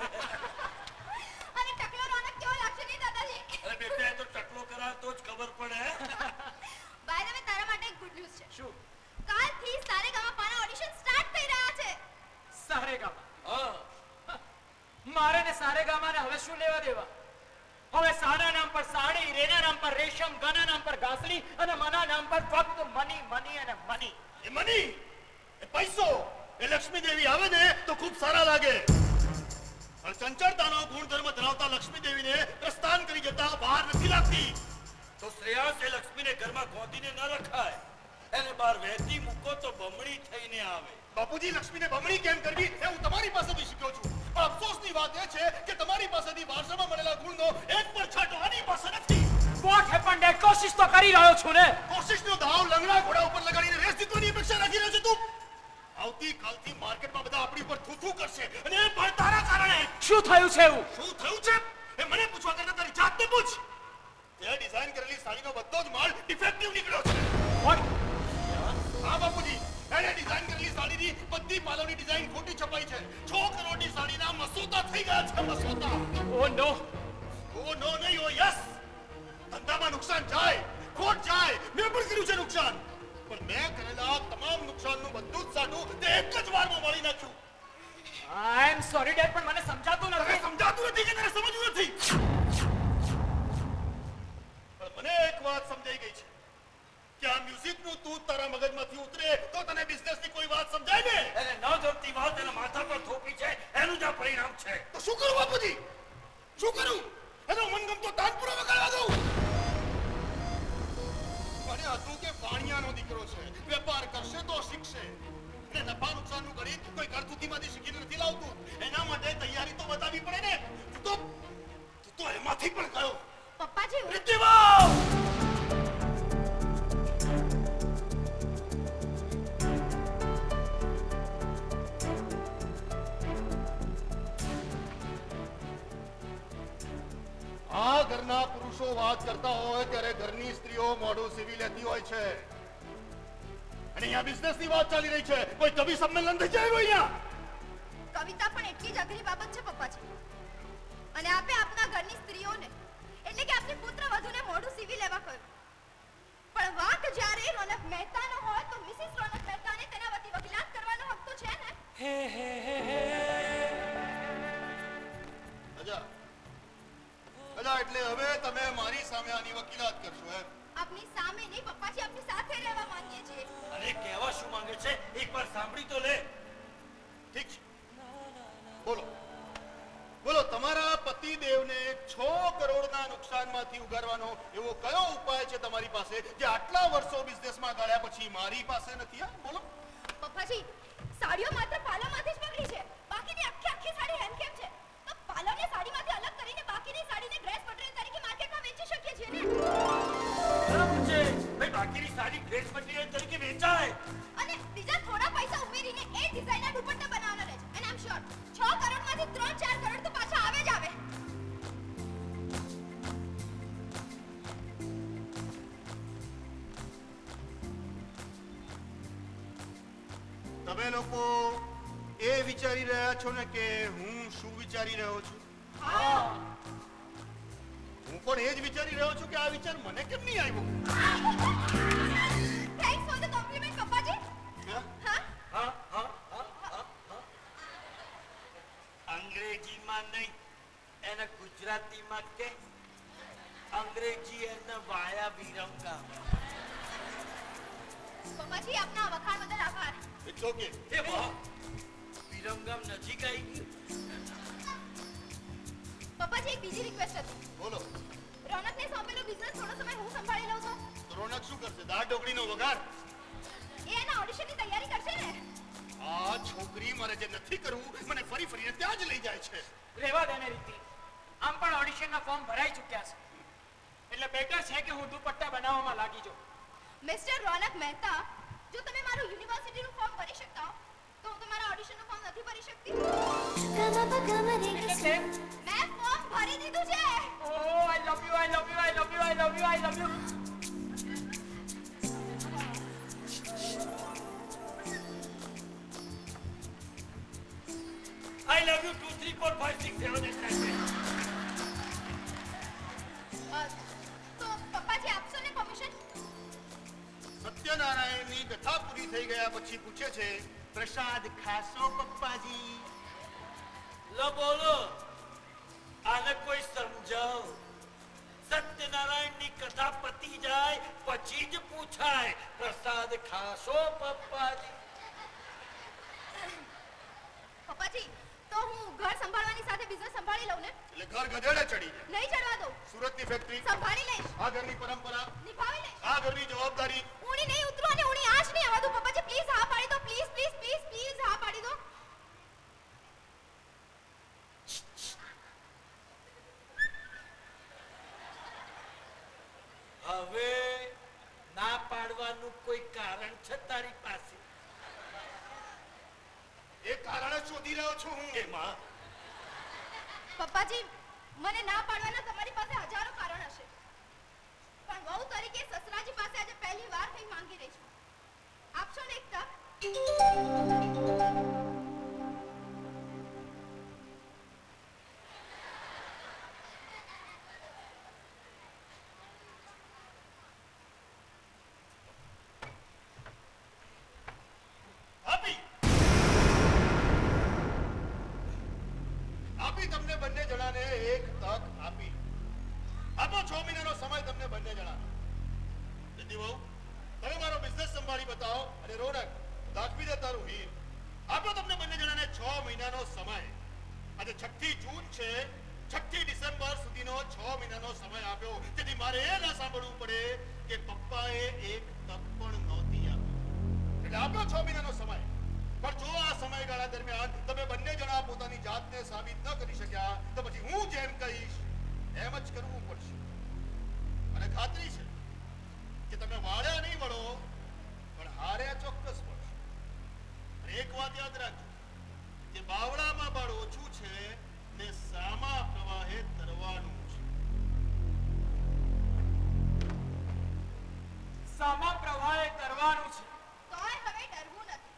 અને ટકલો રોનક કેવો લાગશે નહીં દાદાજી? અરે બેટા, એ તો ટકલો કરાવે તો જ ખબર પડે. બાય ધ વે, તારા માટે એક ગુડ ન્યૂઝ છે. શું? કાલથી સારેગામાપાના ઓડિશન સ્ટાર્ટ થઈ રહ્યા છે. સારેગામા? હા, મારે ને સારેગામાને હવે શું લેવા દેવા? હવે સાના નામ પર સાડી, રેના નામ પર રેશમ, ગાના નામ પર ઘાસલી અને મના નામ પર ફક્ત મની, મની અને મની. એ મની, એ પૈસો, એ લક્ષ્મી દેવી આવે ને તો ખૂબ સારા લાગે. અને ચંચળતાનો ગુણધર્મ ધરાવતા લક્ષ્મી દેવીને પ્રસ્થાન કરી જતા બહાર નથી લાગતી. તો શ્રેયાંશ એ લક્ષ્મીને ઘરમાં ગોતીને ન રખાય. એને બહાર વહેતી મૂકો તો બમણી થઈને આવે. બાપુજી, લક્ષ્મીને બમણી કેમ કરવી એ હું તમારી પાસેથી શીખ્યો છું. પણ અફસોસની વાત એ છે કે તમારી પાસેથી વારસામાં મળેલા ગુણનો એક પણ છાંટો આની પાસે નથી. Vote happened? કોશિશ તો કરી રહ્યો છું ને. કોશિશનો દાવ લંગડા ઘોડા ઉપર લગાડીને રેસ જીતવાની અપેક્ષા રાખી રહ્યો છે તું. આવતીકાલથી માર્કેટમાં બધા આપણી ઉપર થૂથું કરશે, અને એ પણ તારા કારણે. શું થયું છે એવું? શું થયું છે એ મને પૂછવા કરતા તારી જાતને પૂછ. તે ડિઝાઇન કરેલી સાડીનો બધો જ માલ ડિફેક્ટિવ નીકળ્યો છે. વોટ? હા બાપુજી, એને ડિઝાઇન કરેલી સાડીની બધી માલોની ડિઝાઇન ખોટી છપાઈ છે. 6 કરોડની સાડીના મસોદા થઈ ગયા છે, મસોદા. ઓ નો. ઓ નો નહીં, ઓ યસ. ધંધામાં નુકસાન જાય, ખોટ જાય, મેં પણ કર્યું છે નુકસાન. પણ મેં કરેલા તમામ નુકસાનનું બધું જ સાટું તે એક જ વારમાં વાળી નાખ્યું. આઈ એમ સોરી ડેડ, પણ મને સમજાતું તને નથી. સમજાતું નથી કે તને સમજવું નથી? પણ મને એક વાત સમજાઈ ગઈ છે કે આ મ્યુઝિકનું તું તારા મગજમાંથી ઉતરે તો તને બિઝનેસની કોઈ વાત સમજાય ને. એને ન જોતી વાત એના માથા પર થોપી છે, એનું જ આ પરિણામ છે. તો શું કરું બાપુજી? શું કરું? એનો મનગમતો તાનપુરો વગાડવા દઉં? મને હતું કે વાણિયાનો દીકરો છે, વેપાર કરશે તો શીખશે. અને નફા નુકસાનનું ગણિત કોઈ કરતૂતીમાંથી શીખીને નથી લાવતું. એના માટે તૈયારી તો બતાવવી પડે ને. તું તો એમાંથી પણ ગયો. પપ્પાજી રિદ્ધિમાં! આ ઘરના પુરુષો વાત કરતા હોય ત્યારે ઘરની સ્ત્રીઓ મોઢું સીવી લેતી હોય છે. અને અહીંયા બિઝનેસની વાત ચાલી રહી છે. કોઈ કવિ સંમેલન થઈ જાય અહીંયા. કવિતા પણ એટલી જ અઘરી બાબત છે પપ્પાજી. અને આપે આપના ઘરની સ્ત્રીઓને એટલે કે આપની પુત્ર વધુને મોઢું સીવી લેવા કહ્યું. પણ વાંક જ્યારે રોનક મહેતાનો હોય તો મિસિસ રોનક મહેતાને તેના વતી વકીલાત કરવાનો હક તો છે ને. અજા એટલે હવે તમે મારી સામે આની વકીલાત કરશો એમ? આપની સામે નહીં પપ્પાજી, આપની સાથે રહેવા માંગીએ છીએ. અરે કહેવા શું માંગે છે એકવાર સાંભળી તો લે. ઠીક છે, બોલો બોલો. તમારા પતિદેવને 6 કરોડના નુકસાનમાંથી ઉગારવાનો એવો કયો ઉપાય છે તમારી પાસે જે આટલા વર્ષો બિઝનેસમાં ગાળ્યા પછી મારી પાસે નથી? હા બોલો. પપ્પાજી, સાડીઓ માત્ર પાલામાંથી જ પકડી છે, બાકીની આખી સાડી હેન્ડકેમ છે. તો પાલાને સાડીમાંથી અલગ કરીને બાકીની સાડીને ડ્રેસ મટીરીયલ તરીકે માર્કેટમાં વેચી શકીએ છીએ ને. બરાબર છે ભાઈ, બાકીની સાડી ડ્રેસ મટીરીયલ તરીકે વેચાય અને બીજા થોડા પૈસા ઉમેરીને એ ડિઝાઇનર દુપટ્ટા બનાવવાના રહે છે. And I am sure 6 કરોડમાંથી 3-4 crore તો પાછા આવે જ આવે. તમે લોકો એ વિચારી રહ્યા છો ને કે હું શું વિચારી રહ્યો છું? હું પણ એ જ વિચારી રહ્યો છું કે આ વિચાર મને કેમ નહીં આવ્યો. થેન્ક્સ ફોર ધ કોમ્પ્લિમેન્ટ પપ્પાજી. અંગ્રેજીમાં નહીં, એને ગુજરાતીમાં કે. અંગ્રેજી એને વાયા વિરંગા. પપ્પાજી આપના વખાણ બદલ આભાર. It's okay. એ વાહ, વિરંગમ નજીક આવી ગયું. પપ્પાજી એક બીજી રિક્વેસ્ટ હતી. બોલો. રોનકને સોંપેલો બિઝનેસ થોડો સમય હું સંભાળી લઉં તો? રોનક શું કરશે? દાળ ઢોકળીનો વઘાર? એ એના ઓડિશનની તૈયારી કરશે ને. આ છોકરી મારે જે નથી કરવું મને ફરી ફરીને ત્યાં જ લઈ જાય છે. રહેવા દે ને રીતિ. આમ પણ ઓડિશનના ફોર્મ ભરાઈ ચૂક્યા છે, એટલે બેટર છે કે હું દુપટ્ટા બનાવવામાં લાગી જાઉં. મિસ્ટર રોનક મહેતા, જો તમે મારું યુનિવર્સિટીનું ફોર્મ ભરી શકતા હો તો હું તમારા ઓડિશનનું ફોર્મ નથી ભરી શકતી. એટલે કે મેં ફોર્મ ભરી દીધું છે. Oh, I love you, I love you, I love you, I love you, I love you. I love you 2, 3, 4, 5, 6, 7, 8, 9, 10. તો પપ્પાજી આપશો ને પરમિશન? સત્યનારાયણની કથા પૂરી થઈ ગયા પછી પૂછે છે, પ્રસાદ ખાશો પપ્પાજી? લો બોલો, આને કોઈ સમજાવ. સત્યનારાયણની કથા પતી જાય પછી જ પૂછાય પ્રસાદ ખાશો પપ્પાજી. પપ્પાજી, તો હું ઘર સંભાળવાની સાથે બિઝનેસ સંભાળી લઉં ને? એટલે ઘર ગધેડે ચડી જાય. નહીં ચડવા દઉં. સુરતની ફેક્ટરી સંભાળી લઈશ. આ ઘરની પરંપરા, નિભાવી લઈશ. આ ઘરની જવાબદારી. ઊણી નહીં ઉતરો અને ઊણી આંચ નહીં આવવા દો. પપ્પાજી પ્લીઝ હા પાડી દો. પ્લીઝ પ્લીઝ પ્લીઝ પ્લીઝ હા પાડી દો. હવે ના પાડવાનું કોઈ કારણ છે તારી પાસે? એ કારણ જ શોધી રહ્યો છું હું. એમાં પપ્પાજી, મને ના પાડવાના તમારી પાસે હજારો કારણ હશે, પણ વહુ તરીકે સસરાજી પાસે આજે પહેલી વાર કંઈ માંગી રહી છું. આપશો ને એક તક? આપી. બંને જણા રિદ્ધિ બહુ તમે મારો બિઝનેસ સંભાળી બતાવો અને રોનક દાખવી દે તારું હીર આપો તમને બંને જણાને 6 મહિનાનો સમય આજે 6 જૂન છે 6 ડિસેમ્બર સુધીનો 6 મહિનાનો સમય આપ્યો જેથી મારે એ ના સાંભળવું પડે કે પપ્પાએ એક તક પણ નહોતી આપી એટલે આપ્યો 6 મહિનાનો સમય પણ જો આ સમયગાળા દરમિયાન તમે બંને જણા પોતાની જાતને સાબિત ન કરી શક્યા તો પછી હું જેમ કહીશ એમ જ કરવું પડશે અને ખાતરી છે કે તમે વાળ્યા નહીં વળો પણ હાર્યા ચોક્કસ પડશે અને એક વાત યાદ રાખજો કે બાવળામાં બળ ઓછું છે ને સામા પ્રવાહે તરવાનું છે સામા પ્રવાહે તરવાનું છે તોય હવે ડરવું નથી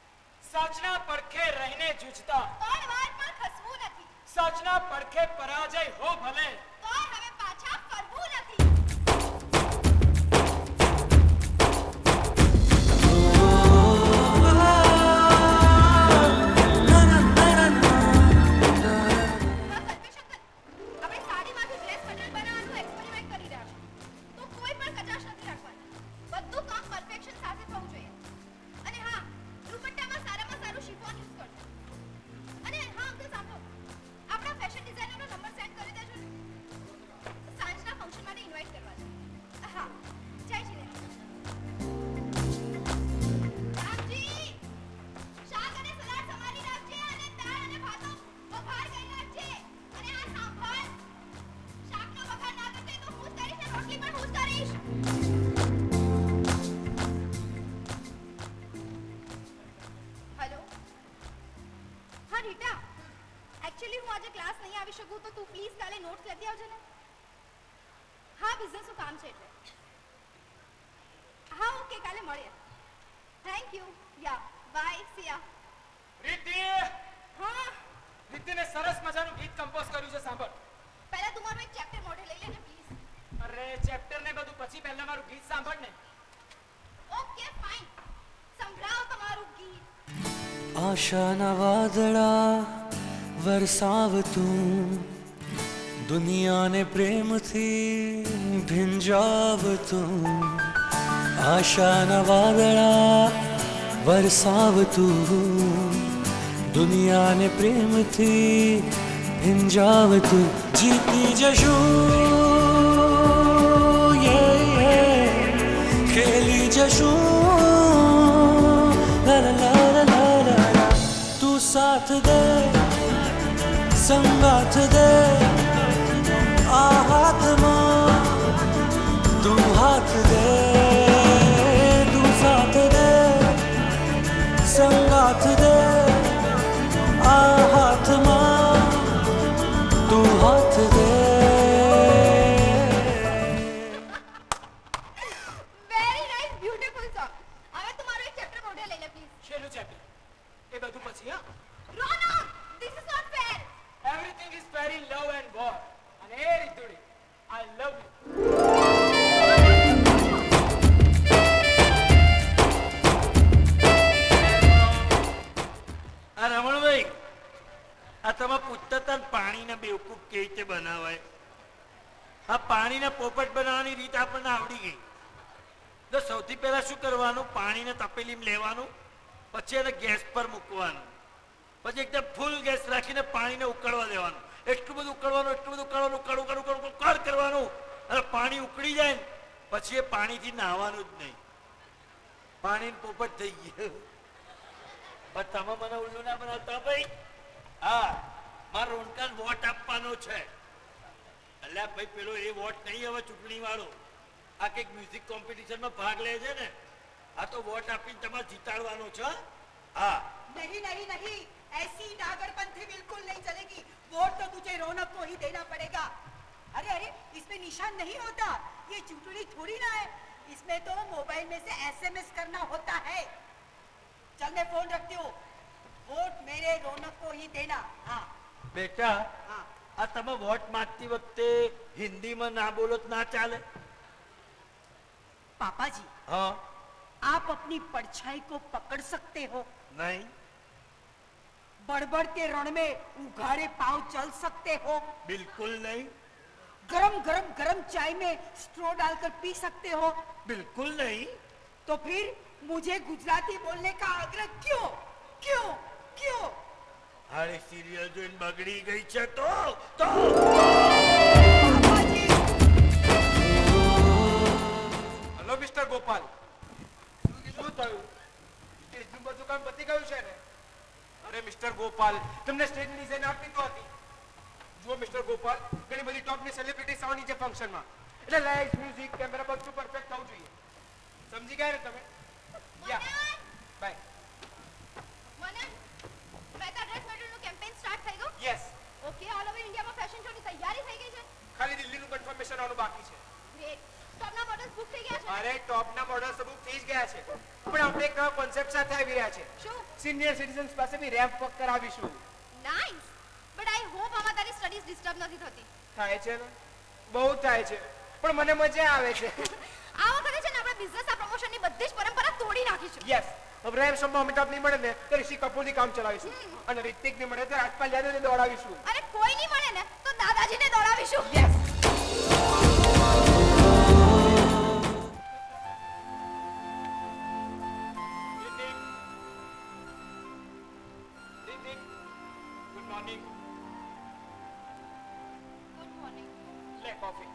સચના પડખે રહીને જૂજતા ત્રણ વાર પણ ખસવું નથી સચના પડખે પરાજય હો ભલે તોય હવે પાછા ફરવું નથી આપણે સાડીમાંથી ડ્રેસ મટીરિયલ બનાવવાનું એક્સપેરિમેન્ટ કરી રહ્યા છીએ તો કોઈ પણ કચાશ નથી રાખવાની બધું કામ પરફેક્શન સાથે થવું જોઈએ અને હા દુપટ્ટામાં સારામાં સારું શિફોન યુઝ કરજો અને હા અંકલ સાંભળો આપણા ફેશન ડિઝાઇનરનો નંબર સેન્ડ કરી દેજો ને સાંજના ફંક્શન માટે ઇન્વાઇટ કરવા છે હા જય શ્રી રામજી શાક અને સલાડ સંભાળી રાખજે અને દાળ અને ભાતો વઘાર કરી રાખજે અને આ સાંભળ શાકનો વઘાર ના કરતે તો હું જ કરીશ ને રોટલી પણ હું જ કરીશ હેલો હા રીટા એકચ્યુઅલી હું આજે ક્લાસ નહીં આવી શકું તો તું પ્લીઝ કાલે નોટ્સ લેતી આવજે ને હા બિઝનેસનું કામ છે એટલે હા ઓકે કાલે મળીએ થેન્ક યુ યા બાય સી યા રીતિ હા રીતિને સરસ મજાનું ગીત કમ્પોઝ કર્યું છે સાંભળ પહેલા તું મારું એક ચેપ્ટર મોઢે લઈ લે ને પ્લીઝ અરે ચેપ્ટર ને બધું પછી પહેલા મારું ગીત સાંભળ ને ઓકે ફાઇન સંભળાવો તમારું ગીત આશાના વાદળા વરસાવતું દુનિયાને પ્રેમથી ભીંજાવતું આશાના વાદળા વરસાવતું દુનિયાને પ્રેમથી ભીંજાવતું જીતી જશું ખેલી જશું લા લા લા લા તું સાથ દે સંગાથ દે આ હાથમાં તું હાથ દે તું સાથ દે સંગાથ દે આ હાથમાં તું હાથ દે વેરી નાઇસ બ્યુટીફુલ સોંગ હવે તું મારું એક ચેપ્ટર મોઢે લઈ લે પ્લીઝ છેલ્લું ચેપ્ટર એ બધું પછી હા Ronak this is not fair everything is fair in love and war અને એ રીતુડી આઈ લવ યુ આ રમણભાઈ આ તમે પૂછતા હતા ને પાણીના બેવકૂફ કેવી રીતે બનાવાય આ પાણીના પોપટ બનાવવાની રીત આપણને આવડી ગઈ તો સૌથી પહેલા શું કરવાનું પાણીને તપેલીમાં લેવાનું પછી એને ગેસ પર મૂકવાનું પછી એકદમ ફૂલ ગેસ રાખીને પાણીને ઉકળવા દેવાનું એટલું બધું ઉકળવાનું કડ કરવાનું અને પાણી ઉકળી જાય ને પછી એ પાણીથી નાહવાનું જ નહીં પાણી પોપટ થઈ ગયું પણ તમે મને ઉલ્લુ ના બનાવતા ભાઈ હા મારો રોનકાન વોટ આપવાનો છે અલ્યા ભાઈ પેલો એ વોટ નહીં હવે ચૂંટણી વાળો આ કંઈક મ્યુઝિક કોમ્પિટિશનમાં ભાગ લે છે ને આ તો વોટ આપીને તમારે જીતાડવાનો છે હા नहीं नहीं नहीं ऐसी नागरपंथी बिल्कुल नहीं चलेगी वोट तो तुझे रौनक को ही देना पड़ेगा अरे अरे इसमें निशान नहीं होता ये चुटड़ी थोड़ी ना है इसमें तो मोबाइल में से एसएमएस करना होता है चल मैं फोन रखती हूँ वोट मेरे रौनक को ही देना हाँ બેટા हाँ આ તમે વોટ માંગતી વખતે હિન્દીમાં ના બોલો તો ના ચાલે पापा जी હા आप अपनी परछाई को पकड़ सकते हो નહીં बड़बड़ के रण में उघाड़े पांव चल सकते हो બિલકુલ નહીં गरम चाय में स्ट्रॉ डालकर पी सकते हो? बिल्कुल नहीं। तो फिर मुझे गुजराती बोलने का आग्रह क्यों क्यों क्यों? अरे सीरियल जो इन बगड़ी गई છે તો હેલો મિસ્ટર ગોપાલ, શું થયું? સ્ટેજનું બધું કામ પતી ગયું છે ને? અરે મિસ્ટર ગોપાલ, તમને સ્ટેજ ડિઝાઇન આપી તો હતી. જુઓ મિસ્ટર ગોપાલ, ઘણી બધી ટોપની સેલિબ્રિટીઝ આવવાની છે ફંક્શનમાં, એટલે લાઇટ, મ્યુઝિક, કેમેરા બધું પરફેક્ટ થવું જોઈએ. સમજી ગયા ને તમે? યા બાય. મને મહેતા ડ્રેસ મટીરિયલનું કેમ્પેન સ્ટાર્ટ થઈ ગયું? યસ, ઓકે, ઓલ ઓવર ઇન્ડિયામાં ફેશન શોની તૈયારી થઈ ગઈ છે? ખાલી દિલ્હીનું કન્ફર્મેશન આવવાનું બાકી છે. ગ્રેટ. ટોપના મોડલ્સ બુક થઈ ગયા છે? અરે ટોપના મોડલ્સ બુક થઈ જ ગયા છે, પણ આપણે એક કોન્સેપ્ટ સાથે આવી રહ્યા છે. શું? સિનિયર સિટીઝન્સ પાસે બી રેમ્પ વોક કરાવીશું. નાઇસ. બટ આઈ હોપ આમાં તારી સ્ટડીઝ ડિસ્ટર્બ નથી થતી. થાય છે ને, બહુ થાય છે, પણ મને મજા આવે છે. આ વખતે છે ને આપણે બિઝનેસ આ પ્રમોશનની બધી જ પરંપરા તોડી નાખીશું. યસ, હવે રેમ શોમાં અમિતાભ નહીં મળે ને તો ઋષિ કપૂરની કામ ચલાવીશું, અને રિતિક નહીં મળે તો રાજપાલ યાદવને દોડાવીશું. અરે કોઈ નહીં મળે ને તો દાદાજીને દોડાવીશું. Yes. Good morning. Good morning. લે કોફી.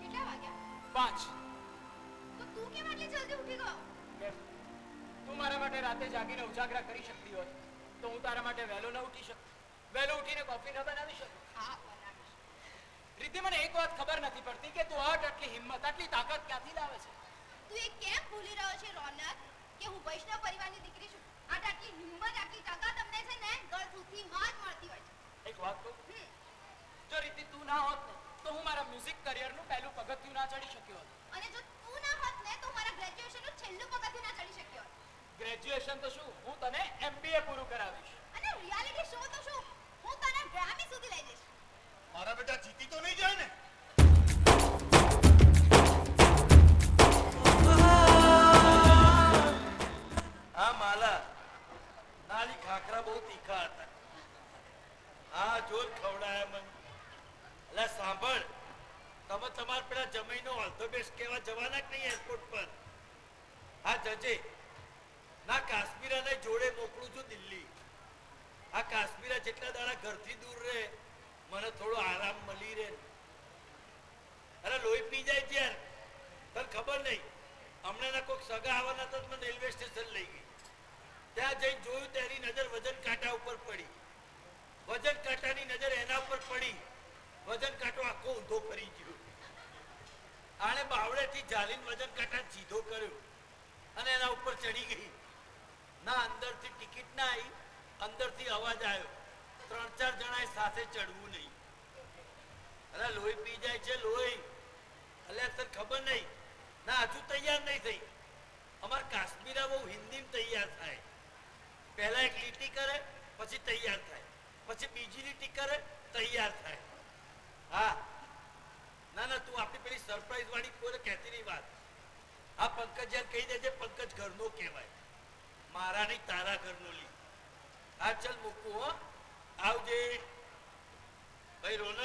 કેટલા વાગ્યા? 5. તો તું કેમ આટલી જલ્દી ઉઠી ગયો? તું મારા માટે રાતે જાગીને ઉજાગરા કરી શકતી હોત તો હું તારા માટે વહેલો ન ઉઠી શકું, વહેલો ઉઠીને કોફી ન બનાવી શકું. હા, બનાવીશ. રીતિ, મને એક વાત ખબર નથી પડતી કે તું આટલી હિંમત, આટલી તાકાત ક્યાંથી લાવે છે? તું એ કેમ ભૂલી રહ્યો છે રોનક કે હું વૈષ્ણવ પરિવારની દીકરી છું? આટલી હિંમત, આટલી તાકાત તમને છે ને ગળથૂથીમાં જ મળતી હોય છે. એક વાત કહું, જો રીતિ તું ના હોત ને તો હું મારા મ્યુઝિક કરિયરનું પહેલું પગથિયું ના ચડી શક્યો હોત. અને જો તું ના હોત ને તો મારા ગ્રેજ્યુએશનનું છેલ્લું પગથિયું ના ચડી શક્યો હોત. ગ્રેજ્યુએશન તો શું, હું તને MBA પૂરું કરાવીશ. અને રિયાલિટી શો તો શું, હું તને ગ્રેમી સુધી લઈ જઈશ. મારા બેટા જીતી તો નહીં જાય ને? આ માલા નાની ખાખરા બહુ તીખા હતા. આ જોર ખવડાયા મને. અલા સાંભળ, તમે તમારા પેલા જમીનો ઓલ ધ બેસ્ટ કહેવા જવાના કે નહીં એરપોર્ટ પર? આ જજે ના કાશ્મીરાને જોડે મોકલું છું દિલ્હી. આ કાશ્મીરા જેટલા દાડા ઘરથી દૂર રહે મને થોડો આરામ મળી રહે. અરે લોહી પી જાય છે યાર, તને ખબર નહીં? હમણાં કોઈક સગા આવવાના હતા, મને રેલવે સ્ટેશન લઈ ગઈ. ત્યાં જઈને જોયું, તેની નજર વજન કાંટા ઉપર પડી. વજન કાંટાની નજર એના ઉપર પડી. વજન કાંટો આખો ઊંધો ફરી ગયો. આણે બાવળેથી જાલીને વજન કાંટા સીધો કર્યો અને એના ઉપર ચડી ગઈ. ના અંદરથી ટિકિટ ના આવી, અંદરથી અવાજ આવ્યો, 3-4 જણાએ સાથે ચડવું નહીં. અરે લોહી પી જાય છે, લોહી. અલ્યા તને ખબર નહીં? ના હજુ તૈયાર નહીં થઈ. અમાર કાશ્મીરા બહુ હિન્દીમાં તૈયાર થાય. પહેલા એક લીટી કરે, પછી તૈયાર થાય, પછી બીજી લીટી કરે, તૈયાર થાય. હા, ના ના, તું આપણી પેલી સરપ્રાઈઝ વાળી કોઈને કહેતી નહીં વાત. આ પંકજ યાર કહી દેજે, પંકજ ઘરનો કહેવાય, મારા નહીં તારા ઘરનો લી. હા ચલ મૂકું હો, આવજે ભાઈ. રોનક.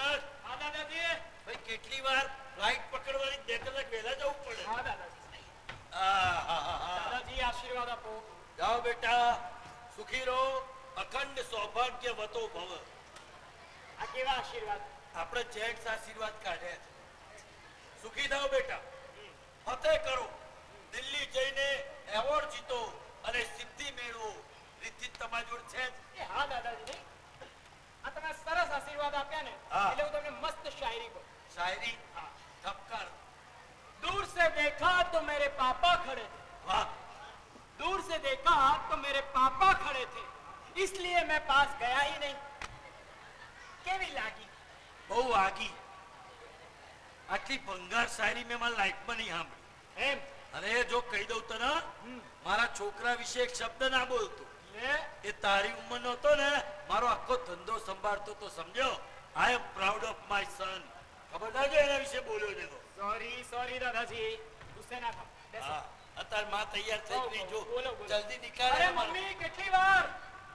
હા દાદાજી. ભાઈ કેટલી વાર ફ્લાઇટ પકડવાની? 2 કલાક વહેલા જવું પડે. હા દાદાજી. આહાહાહા. દાદાજી આશીર્વાદ આપો. જાઓ બેટા, સુખી રહો, અખંડ સૌભાગ્યવતો ભવ. આ કેવા આશીર્વાદ? આપણે જેન્ટ્સ આશીર્વાદ કાઢ્યા છે. સુખી થાઓ બેટા, ફતેહ કરો, દિલ્હી જઈને એવોર્ડ જીતો અને સિદ્ધિ મેળવો. રીતિ તમારી જોડે છે જ. એ હા દાદાજી, આ તમે સરસ આશીર્વાદ આપ્યા ને, હા. એટલે હું તમને મસ્ત શાયરી કહું. શાયરી? ઠપકાર. दूर से देखा तो मेरे पापा खड़े थे, વાહ. दूर से देखा तो मेरे पापा खड़े थे, इसलिए मैं पास गया ही नहीं. કેવી લાગી? બહુ આગી. આટલી ભંગાર શાયરી મેં મારા લાઈફમાં નહીં સાંભળી. એમ? અરે જો કહી દઉં તને, મારા છોકરા વિશે એક શબ્દ ના બોલતો. લે, એ તારી ઉંમરનો હતો ને, મારો આખો ધંધો સંભાળતો તો, સમજો? I am proud of my son. ખબરદાર જો એના વિશે બોલ્યો ને તો. સોરી દાદાજી, ગુસ્સે ના થાઓ. બેસો. હા, અત્યારે માં તૈયાર થઈ ગઈ. જો બોલો, બોલો. જલ્દી નીકાળે. અરે મમ્મી, કેટલી વાર?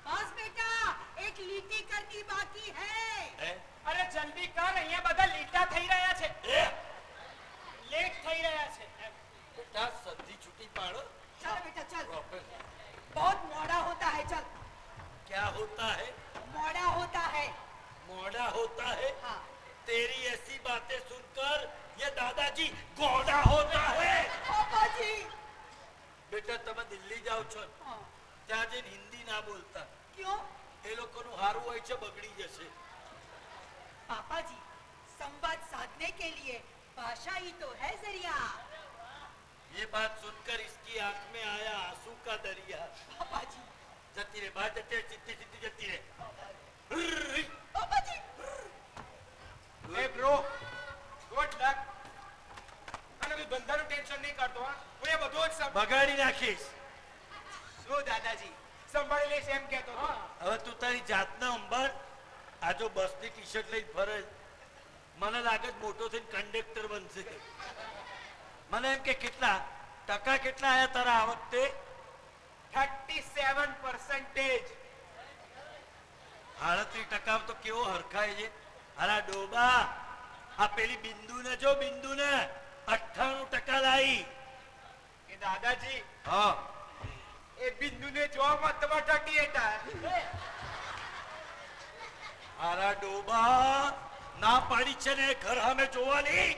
बस बेटा एक લીટી કરनी બાકી है અરે જલ્દી કર, અહીંયા બધા લીટા થઈ રહ્યા છે, લેટ થઈ રહ્યા છે. બેટા સંધિ છૂટી પાડો. चलो बेटा चल बहुत मोड़ा होता है चल क्या होता है? मोड़ा होता है मोड़ा होता है. हाँ तेरी ऐसी बातें सुनकर ये दादाजी गोड़ा होता है. पापाजी बेटा તમે દિલ્હી જાઓ છો, हाँ ત્યાં જઈને હિન્દી ના બોલતા. क्यों એ લોકોનું હારું હોય છે, બગડી જશે. पापाजी संवाद साधने के लिए भाषा ही तो है जरिया. ये बात सुनकर इसकी आंख में आया आंसू का दरिया. पापाजी जती रे बात जती रे, चित्ती चित्ती जती रे. पापाजी એ બ્રો ગુડ લક. અને તું ધંધાનું ટેન્શન નહીં કરતો હા, હું એ બધું જ બગાડી નાખીશ. શું દાદાજી સંભાળી લઈશ એમ કહેતો હતો. હવે તું તારી જાતના અંબાર આ જો બસની ટી શર્ટ લઈને ફરે, મને લાગે છે મોટો થઈને કંડક્ટર બનશે. મને એમ કે કેટલા ટકા કેટલા આયા તારા આ વખતે? 37%. 38% તો કેવો હરખાય છે. અરે ડોબા, આ પેલી બિંદુને જો, બિંદુને 98% લાવી. એ દાદાજી હા એ બિંદુને જોવામાં તમારે 38 અરે ડોબા, ના પાડી છે ને ઘર સામે જોવાની.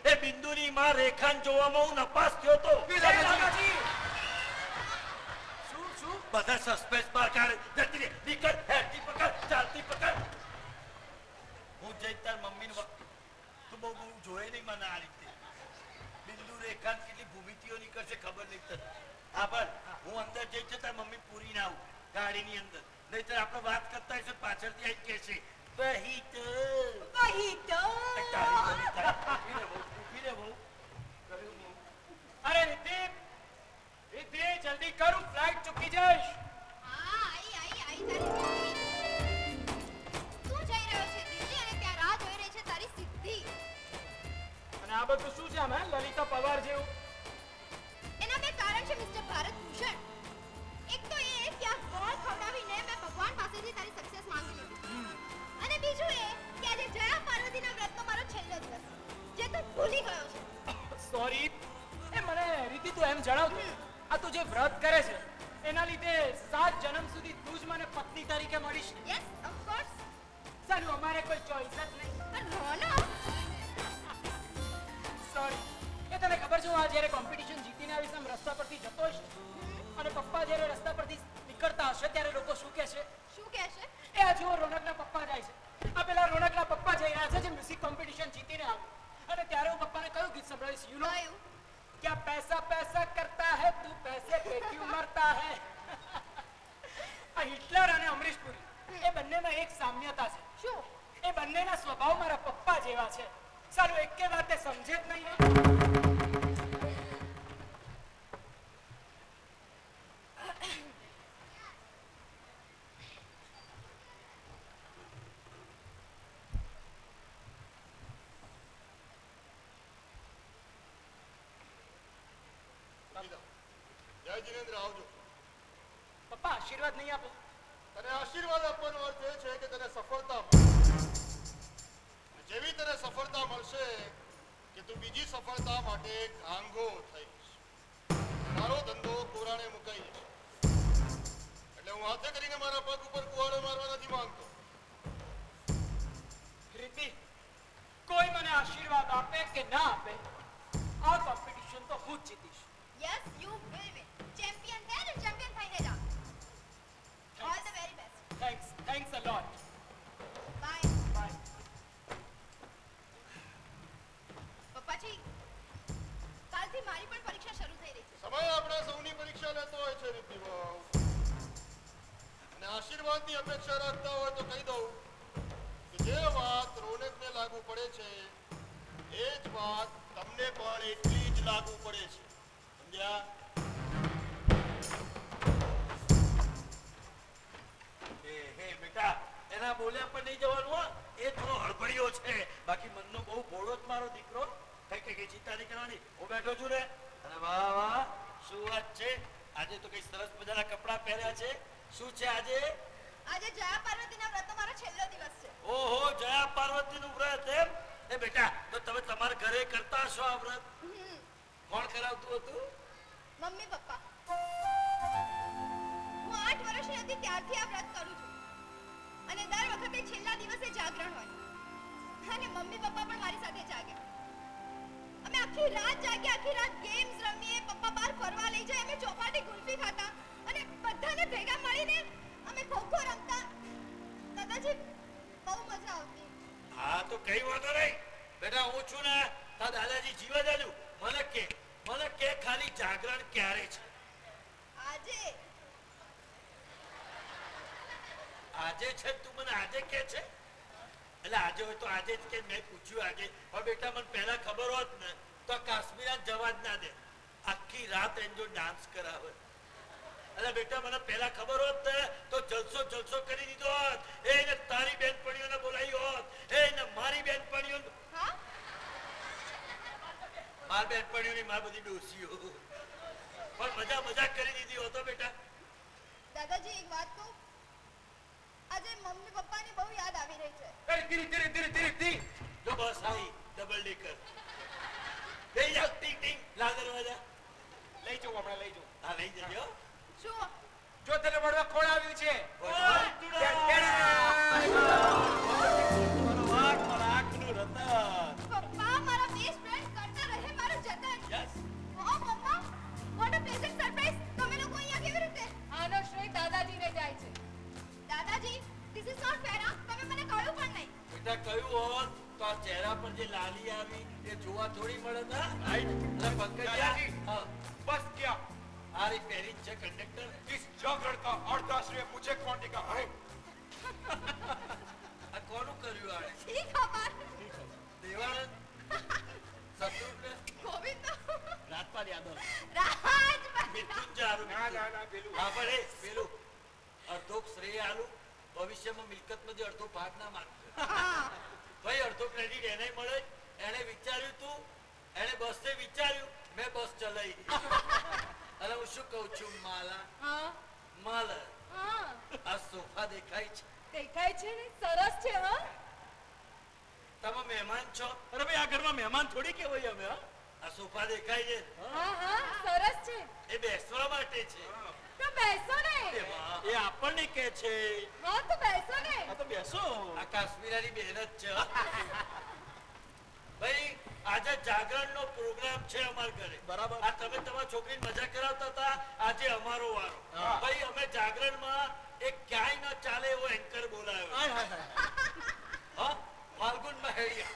એ બિંદુની માં રેખાને જોવામાં હું નપાસ થયો તો. દાદાજી શું શું બધા સસ્પેન્સ બહાર કાઢે. જતી રે, નીકળ, હેરતી પકડ, ચાલતી પકડ. હું જઈ તાર મમ્મીને તું બહુ જોયે નહીં મને આ રીતે. બિંદુ રેખાને કેટલી ભૂમિતિઓ નીકળશે ખબર નહીં તને. હા પણ હું અંદર જઈ છે તાર મમ્મી પૂરી ના આવું ગાડીની અંદર, નહીતર આપણે વાત કરતા હશે પાછળથી આવી કહેશે વહી તો वही तो અરે રિદ્ધિ, રિદ્ધિ જલ્દી કર, હું ફ્લાઇટ ચૂકી જઈશ. હા આઈ તારી તું જઈ રહ્યો છે દિલ્હી અને ત્યાં રાહ જોઈ રહી છે તારી સિદ્ધિ. અને આ બધું શું છે આમ, લલિતા પવાર જેવું? એના બે કારણ છે મિસ્ટર ભારત ભૂષણ. એક તો એ કે આ ગોળ ખવડાવીને મેં ભગવાન પાસેથી તારી સક્સેસ માંગી લીધી, અને બીજું એ કે આજે જયા પાર્વતીના વ્રતનો મારો છેલ્લો દિવસ, જે તું ભૂલી ગયો છે. સોરી, એ મને રીતિ તું એમ જણાવતો, આ તું જે વ્રત કરે છે એના લીધે 7 જન્મ સુધી તું જ મને પત્ની તરીકે મળીશ ને? Yes of course. સારું, અમારે કોઈ ચોઈસ જ નહીં. નો સોરી. એ તને ખબર છે હું આ જ્યારે કોમ્પિટિશન જીતીને આવીશ આમ રસ્તા પરથી જતો હશ અને પપ્પા જ્યારે રસ્તા પરથી નીકળતા હશે ત્યારે લોકો શું કહેશે? શું કહેશે? એ આ જુઓ રોનકના પપ્પા જાય છે, આ પેલા રોનકના પપ્પા જઈ રહ્યા છે જે મ્યુઝિક કોમ્પિટિશન જીતીને આવ્યું. અને ત્યારે હું પપ્પાને કયું ગીત સંભળાવીશ? યુ નો કયું? क्या पैसा पैसा करता है तू पैसे पे क्यों मरता है? આ હિટલર અને અમરીશ પુરી એ બંનેમાં એક સામ્યતા છે. શું? એ બંનેના સ્વભાવ મારા પપ્પા જેવા છે. સારું, એકે વાતે સમજે જ નહીં ને. જય જીનેન્દ્ર, આવજો. પપ્પા આશીર્વાદ નહીં આપો? તને આશીર્વાદ આપવાનો અર્થ એ છે કે તને સફળતા મળે. જેવી તને સફળતા મળશે કે તું બીજી સફળતા માટે ઘાંગો થઈશ. તારો ધંધો કોરાણે મુકાઈ જશે. એટલે હું હાથે કરીને મારા પગ ઉપર કુવાડો મારવા નથી માંગતો. રીતિ, કોઈ મને આશીર્વાદ આપે કે ના આપે, આ કોમ્પિટિશન તો હું જ જીતીશ. Yes you will win. Champion છે ને ચેમ્પિયન થઈને જા. All the very best. Thanks a lot. Bye. Bye. પપ્પાજી, કાલથી મારી પણ પરીક્ષા શરૂ થઈ રહી છે. સમય આપણા સૌની પરીક્ષા લેતો હોય છે રીતિ બહુ. અને આશીર્વાદની અપેક્ષા રાખતા હોય તો કહી દઉં કે જે વાત રોનકને લાગુ પડે છે એ જ વાત તમને પણ એટલી જ લાગુ પડે છે. સમજ્યા? હે બેટા, એના બોલ્યા પર નહીં જવાનું હો. એ થોડો હળબડિયો છે, બાકી મનનો બહુ ભોળો જ મારો દીકરો. કઈ ચિંતા નહીં કરવાની, હું બેઠો છું ને. અને વાહ વાહ, શું વાત છે આજે તો કઈ સરસ મજાના કપડાં પહેર્યા છે. શું છે આજે? આજે જયા પાર્વતીના વ્રતનો મારો છેલ્લો દિવસ છે. ઓહો, જયા પાર્વતીનું વ્રત એમ? એ બેટા, તો તમે તમારા ઘરે કરતા હશો આ વ્રત? કોણ કરાવતું હતું? Mummy papa. હું 8 વર્ષની હતી ત્યારથી આ વ્રત કરું છું. અને દર વખતે છેલ્લા દિવસે જાગરણ હોય. અને મમ્મી પપ્પા પણ મારી સાથે જાગે. અમે આખી રાત જાગે, આખી રાત ગેમ્સ રમીએ, પપ્પા બહાર ફરવા લઈ જાય, અમે ચોપાટી ગુલ્ફી ખાતા અને બધાને ભેગા મળીને અમે ખોખો રમતા. દાદાજી બહુ મજા આવતી. હા તો કઈ વાંધો નહીં બેટા, હું છું ને તા દાદાજી જીવા જાજુ. મને કે ખાલી જાગરણ ક્યારે છે? આજે આજે છે? તું મને આજે કે છે? એટલે આજે હોય તો આજે જ કે. મેં પૂછ્યું આજે. હવે બેટા મને પહેલા ખબર હોત ને તો કાશ્મીર જવા જ ના દે. આખી રાત એનો ડાન્સ કરાવે. એટલે બેટા મને પહેલા ખબર હોત ને તો જલસો કરી દીધો હોત. એને તારી બેનપણીઓને બોલાવી હોત, એને મારી બેનપણીઓને. હા મારી બેનપણીઓની માર બધી ડોસીઓ પણ મજા કરી દીધી હોતો બેટા. દાદાજી એક વાત કહું, આજે મમ્મી પપ્પાની બહુ યાદ આવી રહી છે. ધીરે જો બસ આવી ડબલ ડેકર. લઈ જાઓ, ટીંગ ટીંગ લા દરવાજા. લઈ જાઓ, હમણાં લઈ જાઓ. હા લઈ જજો. શું જો તને મળવા કોણ આવ્યું છે? પપ્પા મારા બેસ્ટ ફ્રેન્ડ કરતા રહે મારું જતન. Yes. O mamma, what a pleasant surprise. તમે લોકો અહીંયા કેવી રીતે? આનો શ્રેય દાદાજીને જાય છે. દાદાજી, this is not fair. તમે મને કહ્યું પણ નહીં. બેટા કહ્યું હોત તો આ ચહેરા પર જે લાલી આવી એ જોવા થોડી મળે ને. એટલે પંકજજી, હા, बस क्या? આ રી પહેરી જ છે કંડક્ટર. इस जागरण का अर्धाश्रय मुझे कौन टिका है? આ કોનું કર્યું આણે? શી ખબર? દેવાનંદ, શત્રુઘ્ન, ગોવિંદ, રાજપાલ યાદવ, રાજભાઈ. મૃત્યુંજય આરું. ના પેલું. હા પણ એ પેલું અડધો શ્રેય આલું. ભવિષ્યમાં મિલકતમાં જે અડધો ભાગ ના માંગતો ભાઈ, અડધો ક્રેડિટ એને મળે. એને વિચાર્યું તું, એને બસે વિચાર્યું, મેં બસ ચલાવી. અને હું શું કહું છું માલા, હા માલા, હા આ સોફા દેખાય છે? દેખાય છે ને, સરસ છે. હા તમે મહેમાન છો? અરે ભાઈ આ ઘરમાં મહેમાન થોડી કહેવાય અમે. હા આ સોફા દેખાય છે? હા સરસ છે. એ બેસવા માટે છે. તો બેસો ને. એ આપણને કે છે. હા તો બેસો ને. આ તો બેસો. આ કાશ્મીરાની બહેન જ છે. ભાઈ આજે જાગરણનો પ્રોગ્રામ છે અમાર ઘરે. બરાબર. આ તમે તમારી છોકરીને મજા કરાવતા હતા, આજે અમારો વારો. ભાઈ અમે જાગરણમાં એક ક્યાંય ન ચાલે એવો એન્કર બોલાવ્યો. હા, ફાલ્ગુન મહેરિયા.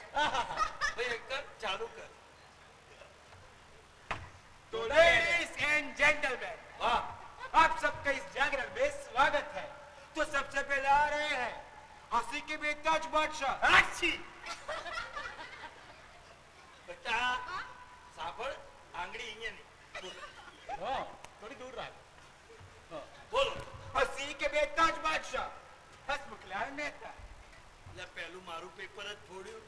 ભાઈ એન્કર ચાલુ કર. तो लेडीज एंड जेंटलमैन, વાહ, आप सबका इस जागरण में स्वागत है. तो सबसे पहले आ रहे हैं हंसी के बेताज बादशाह. अच्छी બેટા સાંભળ, આંગળી અહીંયા નહીં. હા થોડી દૂર રાખ. બોલો. हंसी के बेताज बादशाह हसमुखलाल मेहता. એટલે પહેલું મારું પેપર જ ફોડ્યું.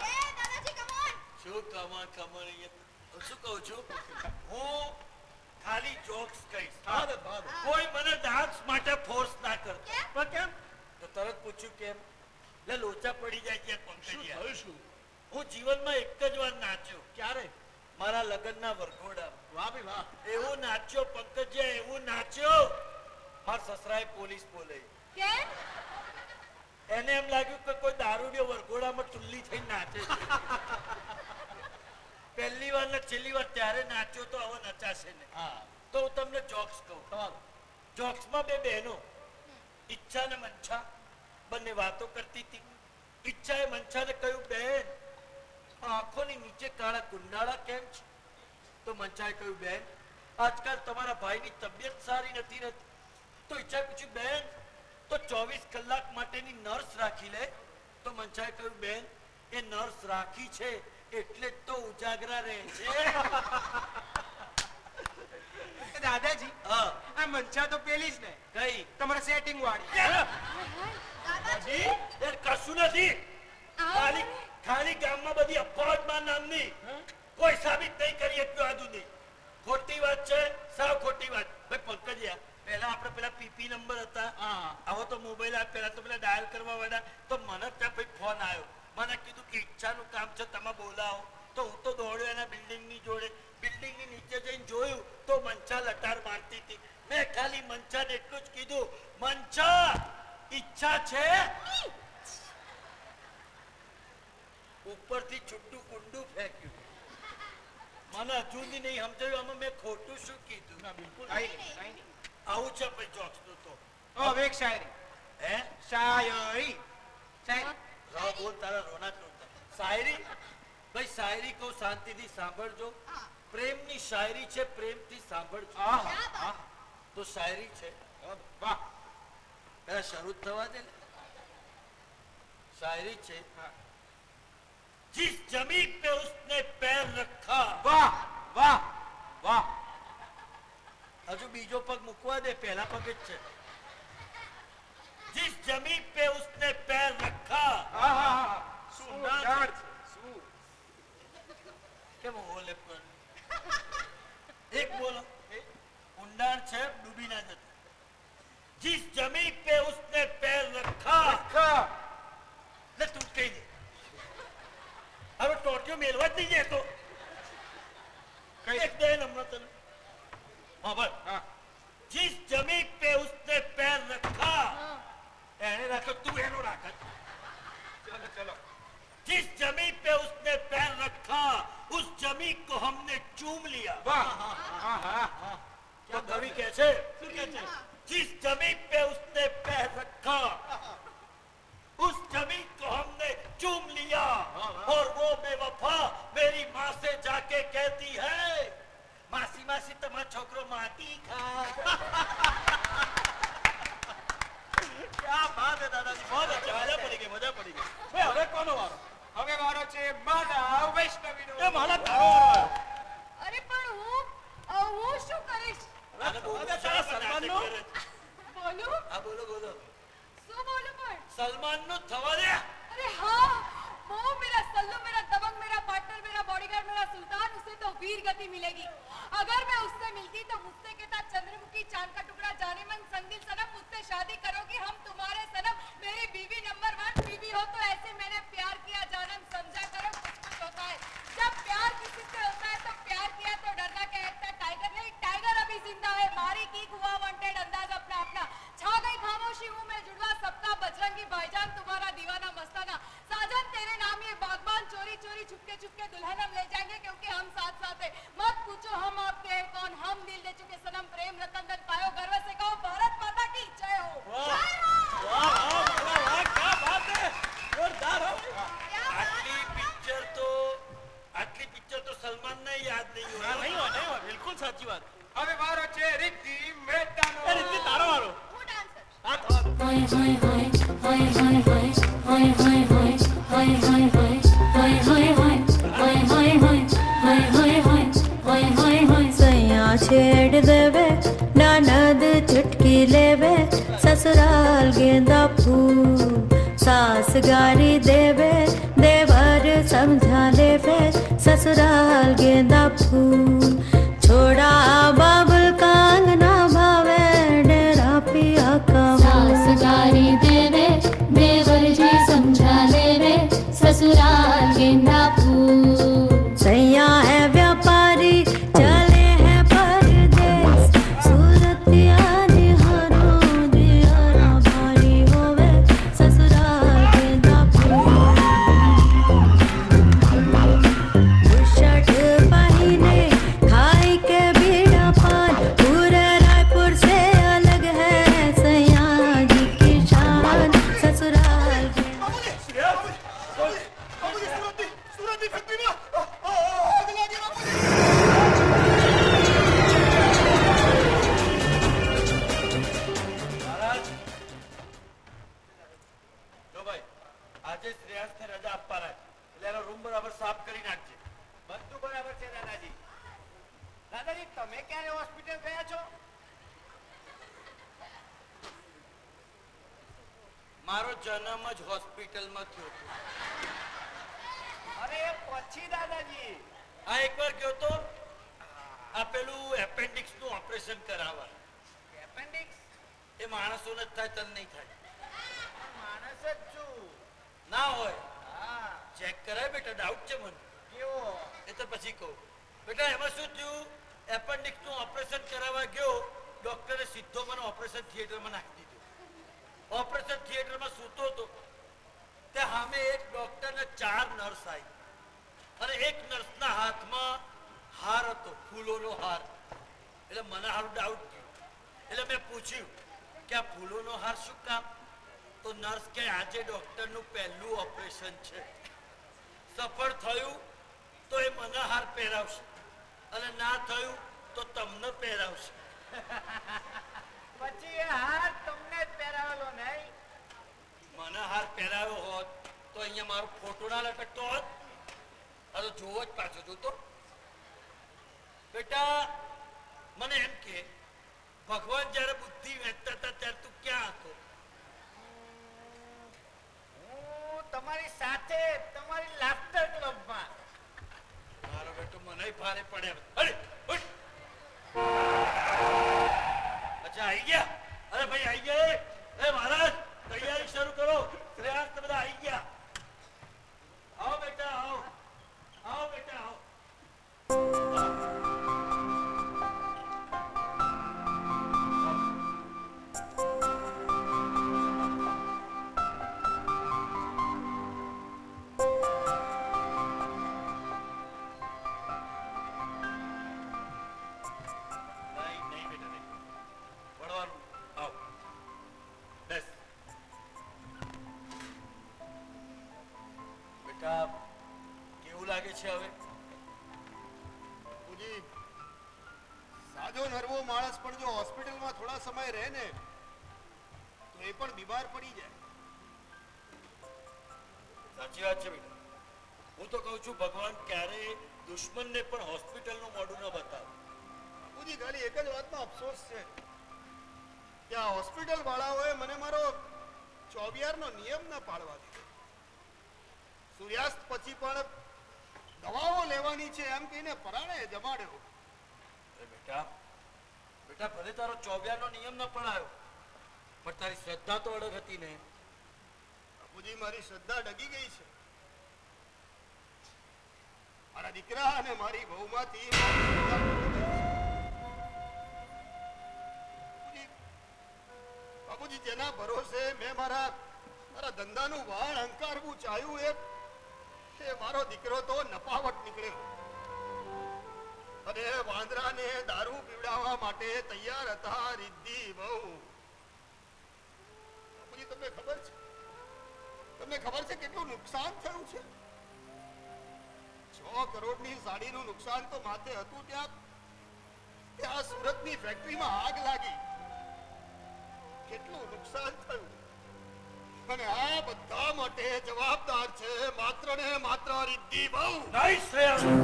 એ દાદાજી કમ ઓન. શું કમણ અહીંયા શું કહું છું, હું ખાલી જોક્સ કહીશ. કોઈ મને ડાન્સ માટે ફોર્સ ના કરતો. પણ કેમ? તો તરત પૂછ્યું કેમ? એટલે લોચા પડી જાય ત્યાં પંકજિયા. થયું શું? હું જીવનમાં એક જ વાર નાચ્યો. ક્યારે? મારા લગ્નના વરઘોડામાં. વાહ ભાઈ વાહ. એવું નાચ્યો પંકજિયા, એવું નાચ્યો. મારા સસરાએ પોલીસ બોલાવી. કેમ? એને એમ લાગ્યું કે કોઈ દારૂડિયો વરઘોડામાં ટુલ્લી થઈને નાચે છે. પહેલી વાર ને છેલ્લી વાર ત્યારે નાચ્યો તો હવે નચાશે ને. હા તો હું તમને જોક્સ કહું. તમારું. જોક્સમાં બે બહેનો, ઈચ્છા ને મંછા, બંને વાતો કરતી હતી. ઈચ્છાએ મંછાને કહ્યું, બેન આંખોની નીચે કાળા કુંડાળા કેમ છે? તો મંછાએ કહ્યું, બેન આજકાલ તમારા ભાઈની તબિયત સારી નથી રહેતી. તો ઈચ્છાએ પૂછ્યું, બેન તો 24 કલાક માટેની નર્સ રાખી લે. તો મંછાએ કહ્યું, બેન એ નર્સ રાખી છે એટલે જ તો ઉજાગરા રહે છે. दादाजी, હા, આ મંચા તો પેલી જ ને, કઈ? તમારા સેટિંગ વાળી. દાદાજી એ કશું નથી. ખાલી ખાલી ગામમાં બધી અફવાઓમાં નામની કોઈ સાબિત નહીં કરી શક્યું આજુ નહીં. ખોટી વાત છે, સાવ ખોટી વાત. ભાઈ પંકજિયા, પહેલા પહેલા આપણે પેલા પીપી નંબર હતા, હા. હવે તો મોબાઈલ આ પહેલા તો પેલા ડાયલ કરવા વાળા, તો મને ત્યાં ભાઈ ફોન આવ્યો, મને કીધું કે ઈચ્છાનું કામ છે, તમે બોલાવો. તો હું તો દોડ્યો એના બિલ્ડિંગની જોડે, બિલ્ડિંગની નીચે જઈને જોયું તો મંચા લટાર મારતી હતી. મેં ખાલી મંચાને એટલું જ કીધું, મંચા ઈચ્છા છે? ઉપરથી છૂટું કુંડું ફેંક્યું. મને હજુ બી નહીં સમજાયું આમાં મેં ખોટું શું કીધું. આવું છે ભાઈ જોક્સ નું તો. હવે એક શાયરી. હે શાયરી. રાવ બોલ, તારા રોના તોડતા. શાયરી ભાઈ, શાયરી કહું શાંતિથી સાંભળજો. પ્રેમની શાયરી છે, પ્રેમથી સાંભળજો. તો શાયરી છે, વાહ. પેલા શરૂ થવા દે ને. શાયરી છે, जिस जमीन पे उसने पैर रखा. વાહ વાહ વાહ. हजू बीजो पग मुकवा दे, पहला पग ज छे. जिस जमीन पे उसने पैर रखा. સુંદર. કેમ બોલે પણ? એક બોલો. ઊંડાણ છે, ડૂબી ના જતો. जिस जमीन पे उसने पैर रखा. ले तू कही दे. હવે ટોટિયો મેલવા જ નહીં જતો. એક દે નંબર તને. हाँ भाई, जिस जमीन पे उसने पैर रखा, एने रखो तू एनो रखा. चलो चलो. जिस जमीन पे उसने पैर रखा, उस जमीन को हमने चूम लिया. વાહ. હા હા. क्या कवि कैसे? जिस जमीन पे उसने पैर रखा, उस जमीन को हमने चूम लिया. और वो बेवफा मेरी माँ से जाके कहती है, मासी मासी तुम्हारा छोकरो माटी खा. क्या बात है दादाजी, बहुत अच्छा. मजा पड़ी गई, मजा पड़ी गई. ભાઈ હવે કોનો વારો? હવે વારો છે મારા વૈષ્ણવીનો. એ મારા તારો વારો આવ્યો. અરે પણ હું શું કરીશ? આને બોલો, તારા સલમાનનો? બોલું? હા બોલો બોલો. શું બોલું પણ? સલમાનનું થવા દે. अरे हाँ, वो मेरा सल्लू, मेरा दबंग, मेरा पार्टनर, मेरा बॉडीगार्ड, मेरा सुल्तान, उसे तो वीर गति मिलेगी. अगर मैं उससे मिलती तो मुझसे कहता, चंद्रमुखी चांद का टुकड़ा, जाने मन संदिल सनम, मुझसे शादी करोगी, हम तुम्हारे सनम. मेरी बीवी नंबर 1 बीवी हो तो ऐसे मैंने प्यार किया जानम, समझा करो कुछ कुछ होता है. जब प्यार किसी से होता है तो प्यार किया तो डरना क्या है? टाइगर नहीं, टाइगर अभी जिंदा है. मारी की हुआ वांटेड, अंदाज अपना अपना. छा गई खामोशी, हूँ मैं जुड़वा सबका, बजरंगी भाईजान तुम्हारा दीवाना मस्ताना. साजन तेरे नाम ये बागबान, चोरी चोरी छुपके छुपके दुल्हन हम ले जाएंगे, क्योंकि हम साथ साथ है. मत पूछो हम आपके हैं कौन, हम दिल दे चुके सनम. प्रेम रतन धन पायो, गर्व से कहो भारत माता की जय हो. जय हो. क्या बात है, जोरदार हो. आटली पिक्चर तो सलमान ने याद नहीं हुआ. નહીં હોય, નહીં હોય. બિલકુલ સાચી વાત. હવે વારો છે રિદ્ધિ મહેતાનો. એ રીતિ તારો વારો. હું ડાન્સર. હા થવા દે. सैया छेड़ देवे ननद चुटकी लेवे ससुराल गेंदा फूल सास गारी देवे देवर समझा लेवे ससुराल गेंदा फूल छोड़ा बाबुल कांगना भावे डेरा पिया का सास गारी देवे देवर जी समझा लेवे ससुराल गेंदा फूल. सैया है व्यापारी चले हैं परदेस सूरतिया निहारो दियारा भारी होवे ससुराल गेंदा फूल. बुशर्ट पहने खाई के बीड़ा पान पूरे रायपुर से अलग है सैया जी की शान ससुराल गेंदा. સુરતની ફેક્ટરીમાં આગ લાગી બાપુજી. મહારાજ જો ભાઈ, આજે શ્રેયાસને રજા આપવાના છે, એટલે એનો રૂમ બરાબર સાફ કરી નાખજે. બધું બરાબર છે દાદાજી. દાદાજી તમે ક્યારે હોસ્પિટલ ગયા છો? મારો જન્મ જ હોસ્પિટલમાં થયો હતો. અરે પછી દાદાજી. આ એકવાર ગયો તો આ પેલું એપેન્ડિક્સ નું ઓપરેશન કરાવવા. એપેન્ડિક્સ એ માણસોને જ થાય, તને નહીં થાય. માણસ જ છું. ના હોય. હા. ચેક કરાય બેટા, ડાઉટ છે મને. કેવો? એ તો પછી કહું. બેટા એમાં શું થયું, એપેન્ડિક્સ નું ઓપરેશન કરાવવા ગયો, ડોક્ટરે સીધો મને ઓપરેશન થિયેટરમાં નાખી દીધો. ઓપરેશન થિયેટરમાં સૂતો હતો તે સામે એક ડોક્ટર ને 4 નર્સ આવી અને એક નર્સના હાથમાં હાર હતો, ફૂલોનો હાર. એટલે મને હારું ડાઉટ થયું. એટલે મેં પૂછ્યું કે આ ફૂલોનો હાર શું કામ? તો નર્સ કે આજે ડોક્ટરનું પહેલું ઓપરેશન છે, સફળ થયું તો એ મને હાર પહેરાવશે અને ના થયું તો તમને પહેરાવશે. પછી એ હાર તમને જ પહેરાવેલો નહીં? મને હાર પહેરાવ્યો હોત તો અહીંયા મારો ફોટો ના લટકતો હોત. આ તો જોવો જ પાછો જોતો. બેટા મને એમ કે ભગવાન જયારે બુદ્ધિ વહેંચતા હતા ત્યારે તું ક્યાં હતો? હું તમારી સાથે, તમારી લાફ્ટર ક્લબમાં. મારો બેટો મને ભારે પડ્યા. અરે ઉઠ. અચ્છા આવી ગયા? અરે ભાઈ આવી ગયા. એ મહારાજ તૈયારી શરૂ કરો. શ્રેયાસ તમે બધા આવી ગયા. આવો બેટા આવો. આવો બેટા આવો. કેવું લાગે છે હવે? બાપુજી, સાજો નરવો માણસ પણ જો હોસ્પિટલમાં થોડા સમય રહે ને તો એ પણ બીમાર પડી જાય. સાચી વાત છે બેટા. હું તો કહું છું ભગવાન ક્યારેય દુશ્મનને પણ હોસ્પિટલનું મોઢું ન બતાવે. બાપુજી, ખાલી એક જ વાતનો અફસોસ છે કે આ હોસ્પિટલ વાળાઓએ મને મારો 24નો નિયમ ન પાળવા દીધો. સૂર્યાસ્ત પછી પણ દવાઓ લેવાની છે એમ કહીને પરાણે જમાડ્યો. બેટા બેટા ભલે તારો 24નો નિયમ ન પડાયો પણ તારી શ્રદ્ધા તો અડગ હતી ને. બાપુજી, મારી શ્રદ્ધા ડગી ગઈ છે. મારા દીકરા અને મારી વહુમાંથી બાપુજી, જેના ભરોસે મેં મારા ધંધાનું વાણ અંકારવું ચાહ્યું એ મારો દીકરો તો નપાવટ નીકળ્યો અને વાંદરાને દારૂ પીવડાવવા માટે તૈયાર હતા રિદ્ધિ બહુ. બાપુજી, તમને ખબર છે કેટલું નુકસાન થયું છે? 6 કરોડની સાડીનું નુકસાન તો માથે હતું. ત્યાં સુરતની ફેક્ટરીમાં આગ લાગી. કેટલું નુકસાન થયું. અને આ બધા માટે જવાબદાર છે માત્ર ને માત્ર રિદ્ધિ બહુ. નહીં શ્રેયા,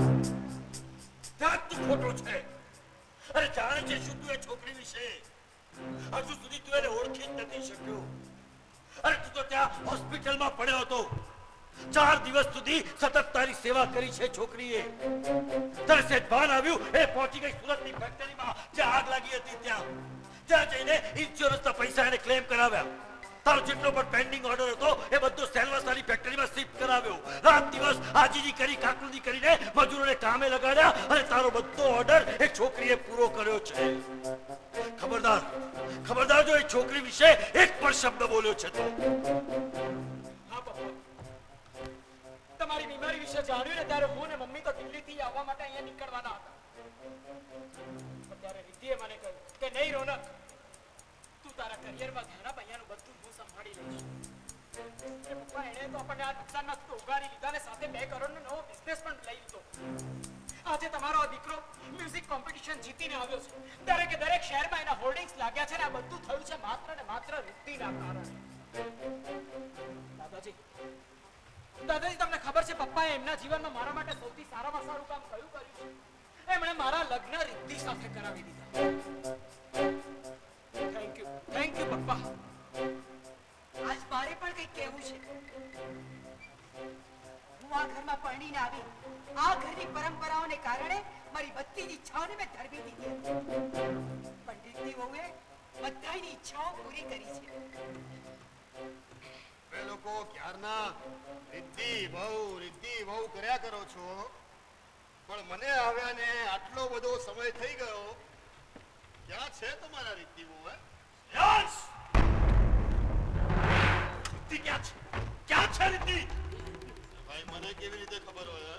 ત્યાં તું ખોટો છે. અરે જાણે છે શું તું એ છોકરી વિશે? હજુ સુધી તું એને ઓળખી જ નથી શક્યો. અરે તું તો ત્યાં હોસ્પિટલમાં પડ્યો હતો. 4 દિવસ સુધી સતત તારી સેવા કરી છે છોકરીએ. તને સેજ ભાન આવ્યું એ પહોંચી ગઈ સુરતની ફેક્ટરીમાં જ્યાં આગ લાગી હતી. ત્યાં જઈને ઇન્સ્યોરન્સના પૈસા એને ક્લેમ કરાવ્યા. તારો જેટલો પણ પેન્ડિંગ ઓર્ડર હતો એ બધો સેલવાસાની ફેક્ટરીમાં શિફ્ટ કરાવ્યો. રાત દિવસ આજીજી કરી કાકૃતિ કરીને મજૂરોને કામે લગાડ્યા અને તારો બધો ઓર્ડર એ છોકરીએ પૂરો કર્યો છે. ખબરદાર જો એ છોકરી વિશે એક પણ શબ્દ બોલ્યો છે તો. હા પપ્પા, તમારી બીમારી વિશે જાણ્યું ને ત્યારે હું ને મમ્મી તો દિલ્હીથી આવવા માટે અહીંયા નીકળવાના હતા. ત્યારે રિદ્ધિએ મને કહ્યું કે નહીં રોનક, તું તારા કરિયરમાં ધ્યાન આપ, અહીંયાનું બધું હું સંભાળી લઈશ. પપ્પા, એણે તો આપણને આ નુકસાનમાંથી ઉગારી લીધા ને સાથે 2 કરોડનો નવો બિઝનેસ પણ લઈ લીધો. આજે તમારો આ દીકરો મ્યુઝિક કોમ્પિટિશન જીતીને આવ્યો છે. દરેકે દરેક શહેરમાં એના હોર્ડિંગ્સ લાગ્યા છે ને આ બધું થયું છે માત્ર ને માત્ર રિદ્ધિના કારણે. દાદાજી, તમને ખબર છે પપ્પાએ એમના જીવનમાં મારા માટે સૌથી સારામાં સારું કામ કયું કર્યું છે? એમણે મારા લગ્ન રિદ્ધિ સાથે કરાવી દીધા. થેન્ક યુ પપ્પા. આજ મારે પણ કંઈક કહેવું છે. હું આ ઘરમાં પરણીને આવી. આ ઘરની પરંપરાઓને કારણે મારી બધી ઈચ્છાઓને મેં ધરબી દીધી. પણ રિદ્ધિ વહુએ બધાની ઈચ્છાઓ પૂરી ધરી છે. તમે લોકો ક્યારના રિદ્ધિ બહુ કર્યા કરો છો, પણ મને આવ્યા ને આટલો બધો સમય થઈ ગયો. ક્યાં છે તમારા રિદ્ધિ બહુ? યસ! રિદ્ધિ ક્યાં છે? ક્યાં છે રિદ્ધિ? ભાઈ મને કેવી રીતે ખબર હોય?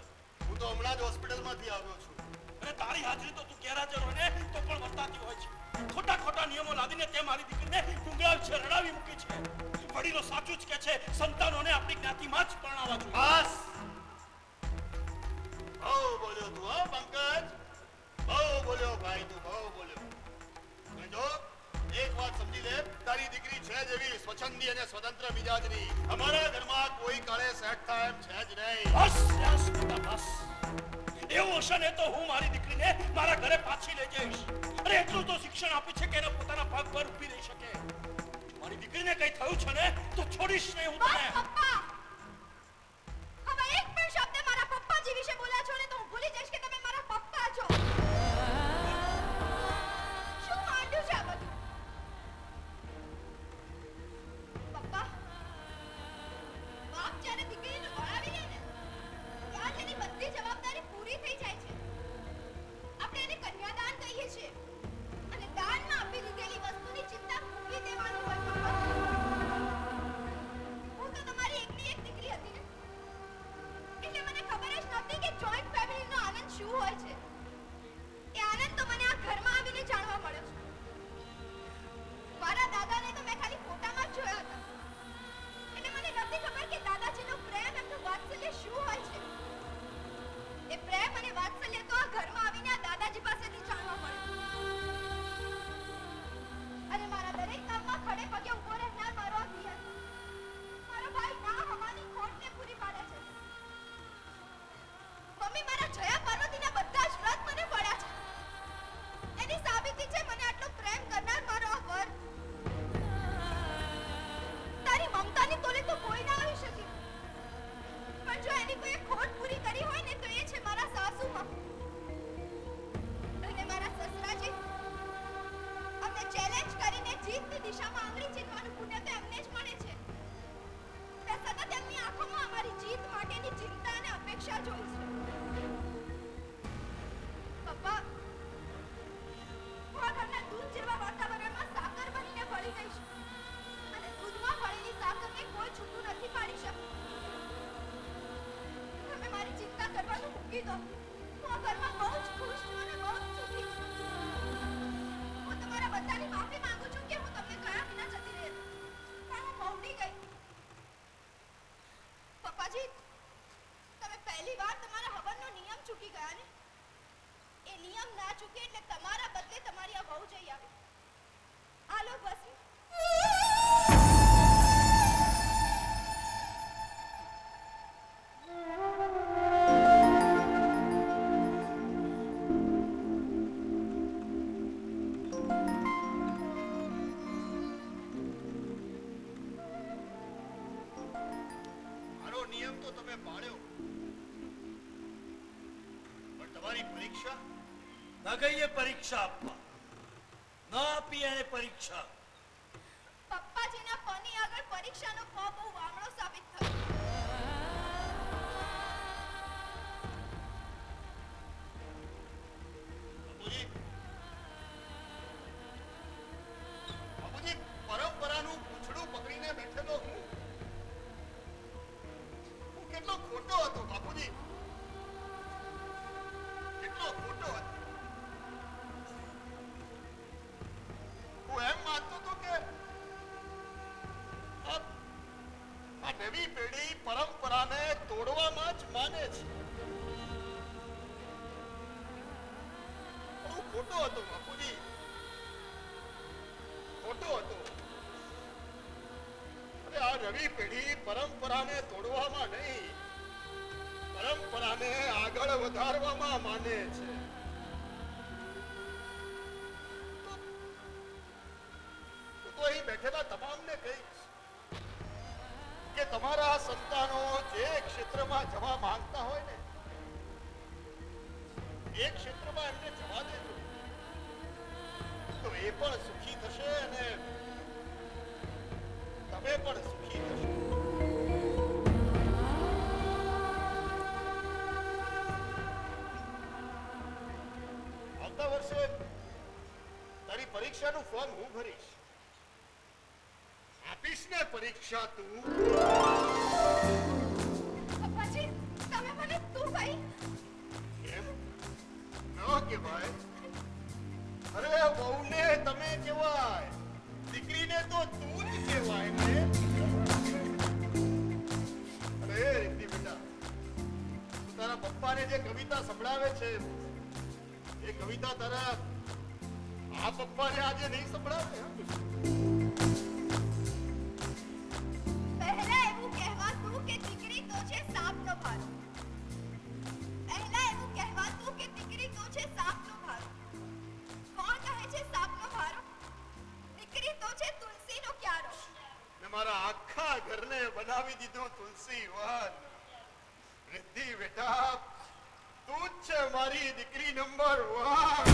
હું તો હમણાં જ હોસ્પિટલમાંથી આવ્યો છું. અને તારી હાજરી તો તું ગેરહાજર હોય ને તો પણ વર્તાતી હોય છે. ખોટા નિયમો લાદીને તે મારી દીકરીને ડુંગરા વિશે રડાવી મૂકી છે. વડીલો સાચું જ કે છે, સંતાનોને આપણી જ્ઞાતિમાં જ પરણાવવા જોઈએ. બસ બહુ બોલ્યો તું, હો પંકજ, બહુ બોલ્યો ભાઈ, તું બહુ બોલ્યો. અને જો એક વાત સમજી લે, તારી દીકરી છે જેવી સ્વચ્છંદી અને સ્વતંત્ર મિજાજની. અમારા ઘરમાં કોઈ કાળે સેટ થાય એમ છે જ નહીં. બસ યસ બેટા બસ. એવું હશે ને તો હું મારી દીકરીને મારા ઘરે પાછી લઈ જઈશ. અને એટલું તો શિક્ષણ આપ્યું છે કે એને પોતાના પગ પર ઊભી રહી શકે. મારી દીકરીને કઈ થયું છે ને તો છોડીશ નહીં હું તને. પપ્પા, હવે એક પણ શબ્દ મારા પપ્પાજી વિશે બોલ્યા છો ને તો હું ભૂલી જઈશ કે તમે મારા પપ્પા છો. શું માંડ્યું છે આ બધું? પપ્પા, બાપ જ્યારે દીકરીને ભણાવી લે ને ત્યાં તેની બધી જવાબદારી પૂરી થઈ જાય છે. આપણે એને કન્યાદાન કહીએ છીએ અને દાનમાં આપી દીધેલી વસ્તુની ચિંતા મૂકી દેવાની હોય. પપ્પા, હું તો તમારી એકની એક દીકરી હતી ને, એટલે મને ખબર જ નહોતી કે જોઈન્ટ ફેમિલીનો આનંદ શું હોય છે. એ આનંદ તો મને આ ઘરમાં આવીને જાણવા મળ્યો છે. મારા દાદાને તો મેં ખાલી ફોટામાં જ જોયા હતા, એટલે મને નહોતી ખબર કે દાદાજીનો પ્રેમ, એમનું વાત્સલ્ય શું હોય છે. એ પ્રેમ અને વાત્સલ્ય તો આ ઘરમાં આવીને આ દાદાજી પાસેથી જાણવા મળ્યું. અને મારા દરેક કામમાં ખડે પગે ઊભો રહેનાર મારો આ દિયર, મારો ભાઈ ના હવાની ખોટને પૂરી પાડે છે. મમ્મી, મારા જયા પાર્વતીના બધા જ વ્રત મને ફળ્યા છે. એની સાબિતી છે મને આટલો પ્રેમ કરનાર મારો આ વર. તારી મમતાની તોલે તો કોઈ ના આવી શકે, પણ જો એની કોઈ ખોટ પૂરી કરી હોય ને તો એ છે મારા સાસુમાં અને મારા સસરાજી. અમને ચેલેન્જ કરીને જીતની દિશામાં આંગળી ચીંધવાનું પુણ્ય તો એમને જ મળે છે. મેં સતત એમની આંખોમાં અમારી જીત માટેની ચિંતા અને અપેક્ષા જોઈ છે. પપ્પા, હું આ ઘરના દૂધ જેવા વાતાવરણમાં સાકર બનીને ભળી ગઈ છું અને દૂધમાં ભળેલી સાકરને કોઈ છૂટું નથી પાડી શકતું. તમે મારી ચિંતા કરવાનું મૂકી દો. હું આ ઘરમાં બહુ જ ખુશ છું અને બહુ જ સુખી છું. હું તમારા બધાની માફી માંગુ છું કે હું તમને કયા વિના જતી રહી, પણ હું ભવડી ગઈ. પપ્પાજી, તમે પહેલી વાર તમારા હવનનો નિયમ ચૂકી ગયા ને. એ નિયમ ના ચૂકે એટલે તમારા બદલે તમારી આ વહુ જઈ આવી. આ લો બસ. મારો નિયમ તો તમે પાળ્યો, પણ તમારી પરીક્ષા ન ગઈએ પરીક્ષા આપવા, ન આપી એને પરીક્ષા. પપ્પાજીના પની આગળ પરીક્ષાનો પ બહુ વામણો સાબિત થયો. બાપુજી, પરંપરાનું પૂંછડું પકડીને બેઠેલો હું કેટલો ખોટો હતો બાપુજી, કેટલો ખોટો હતો. હું એમ માનતો હતો કે આ નવી પેઢી પરંપરાને તોડવામાં જ માને છે. પણ હું ખોટો હતો બાપુજી, ખોટો હતો. અરે આ નવી પેઢી પરંપરાને તોડવામાં નહીં, પરંપરાને આગળ વધારવામાં માને છે. તો અહીં બેઠેલા તમામને કહીશ કે તમારા સંતાનો જે ક્ષેત્રમાં જવા માંગતા હોય ને એ ક્ષેત્રમાં એમને જવા દેજો, તો એ પણ સુખી થશે અને તમે પણ સુખી થશો. આવતા વર્ષે તારી પરીક્ષાનું ફોર્મ હું ભરીશ. આપીશ ને પરીક્ષા તું? પછી તમે મને તું કહી કેમ ન કહેવાય? અરે વહુને તમે કહેવાય, દીકરીને તો તું જ કહેવાય ને. અરે રીતિ બેટા, તું તારા પપ્પાને જે કવિતા સંભળાવે છે એ કવિતા તારા આ પપ્પાને આજે નહીં સંભળાવે. પહેલા એવું કહેવાતું કે દીકરી તો છે સાપનો ભારો. પહેલા એવું કહેવાતું કે દીકરી તો છે સાપનો ભારો. કોણ કહે છે સાપનો ભારો? દીકરી તો છે તુલસીનો ક્યારો. ને મારા આખા ઘરને બનાવી દીધું તુલસી વન. રિદ્ધિ બેટા, તું જ છે મારી દીકરી નંબર 1.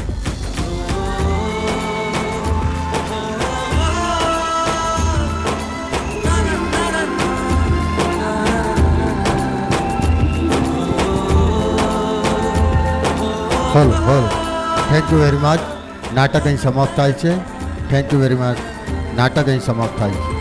હલ હલ થેન્ક યુ વેરી મચ. નાટક અહીં સમાપ્ત થાય છે. Thank you very much. નાટક અહીં સમાપ્ત થાય છે.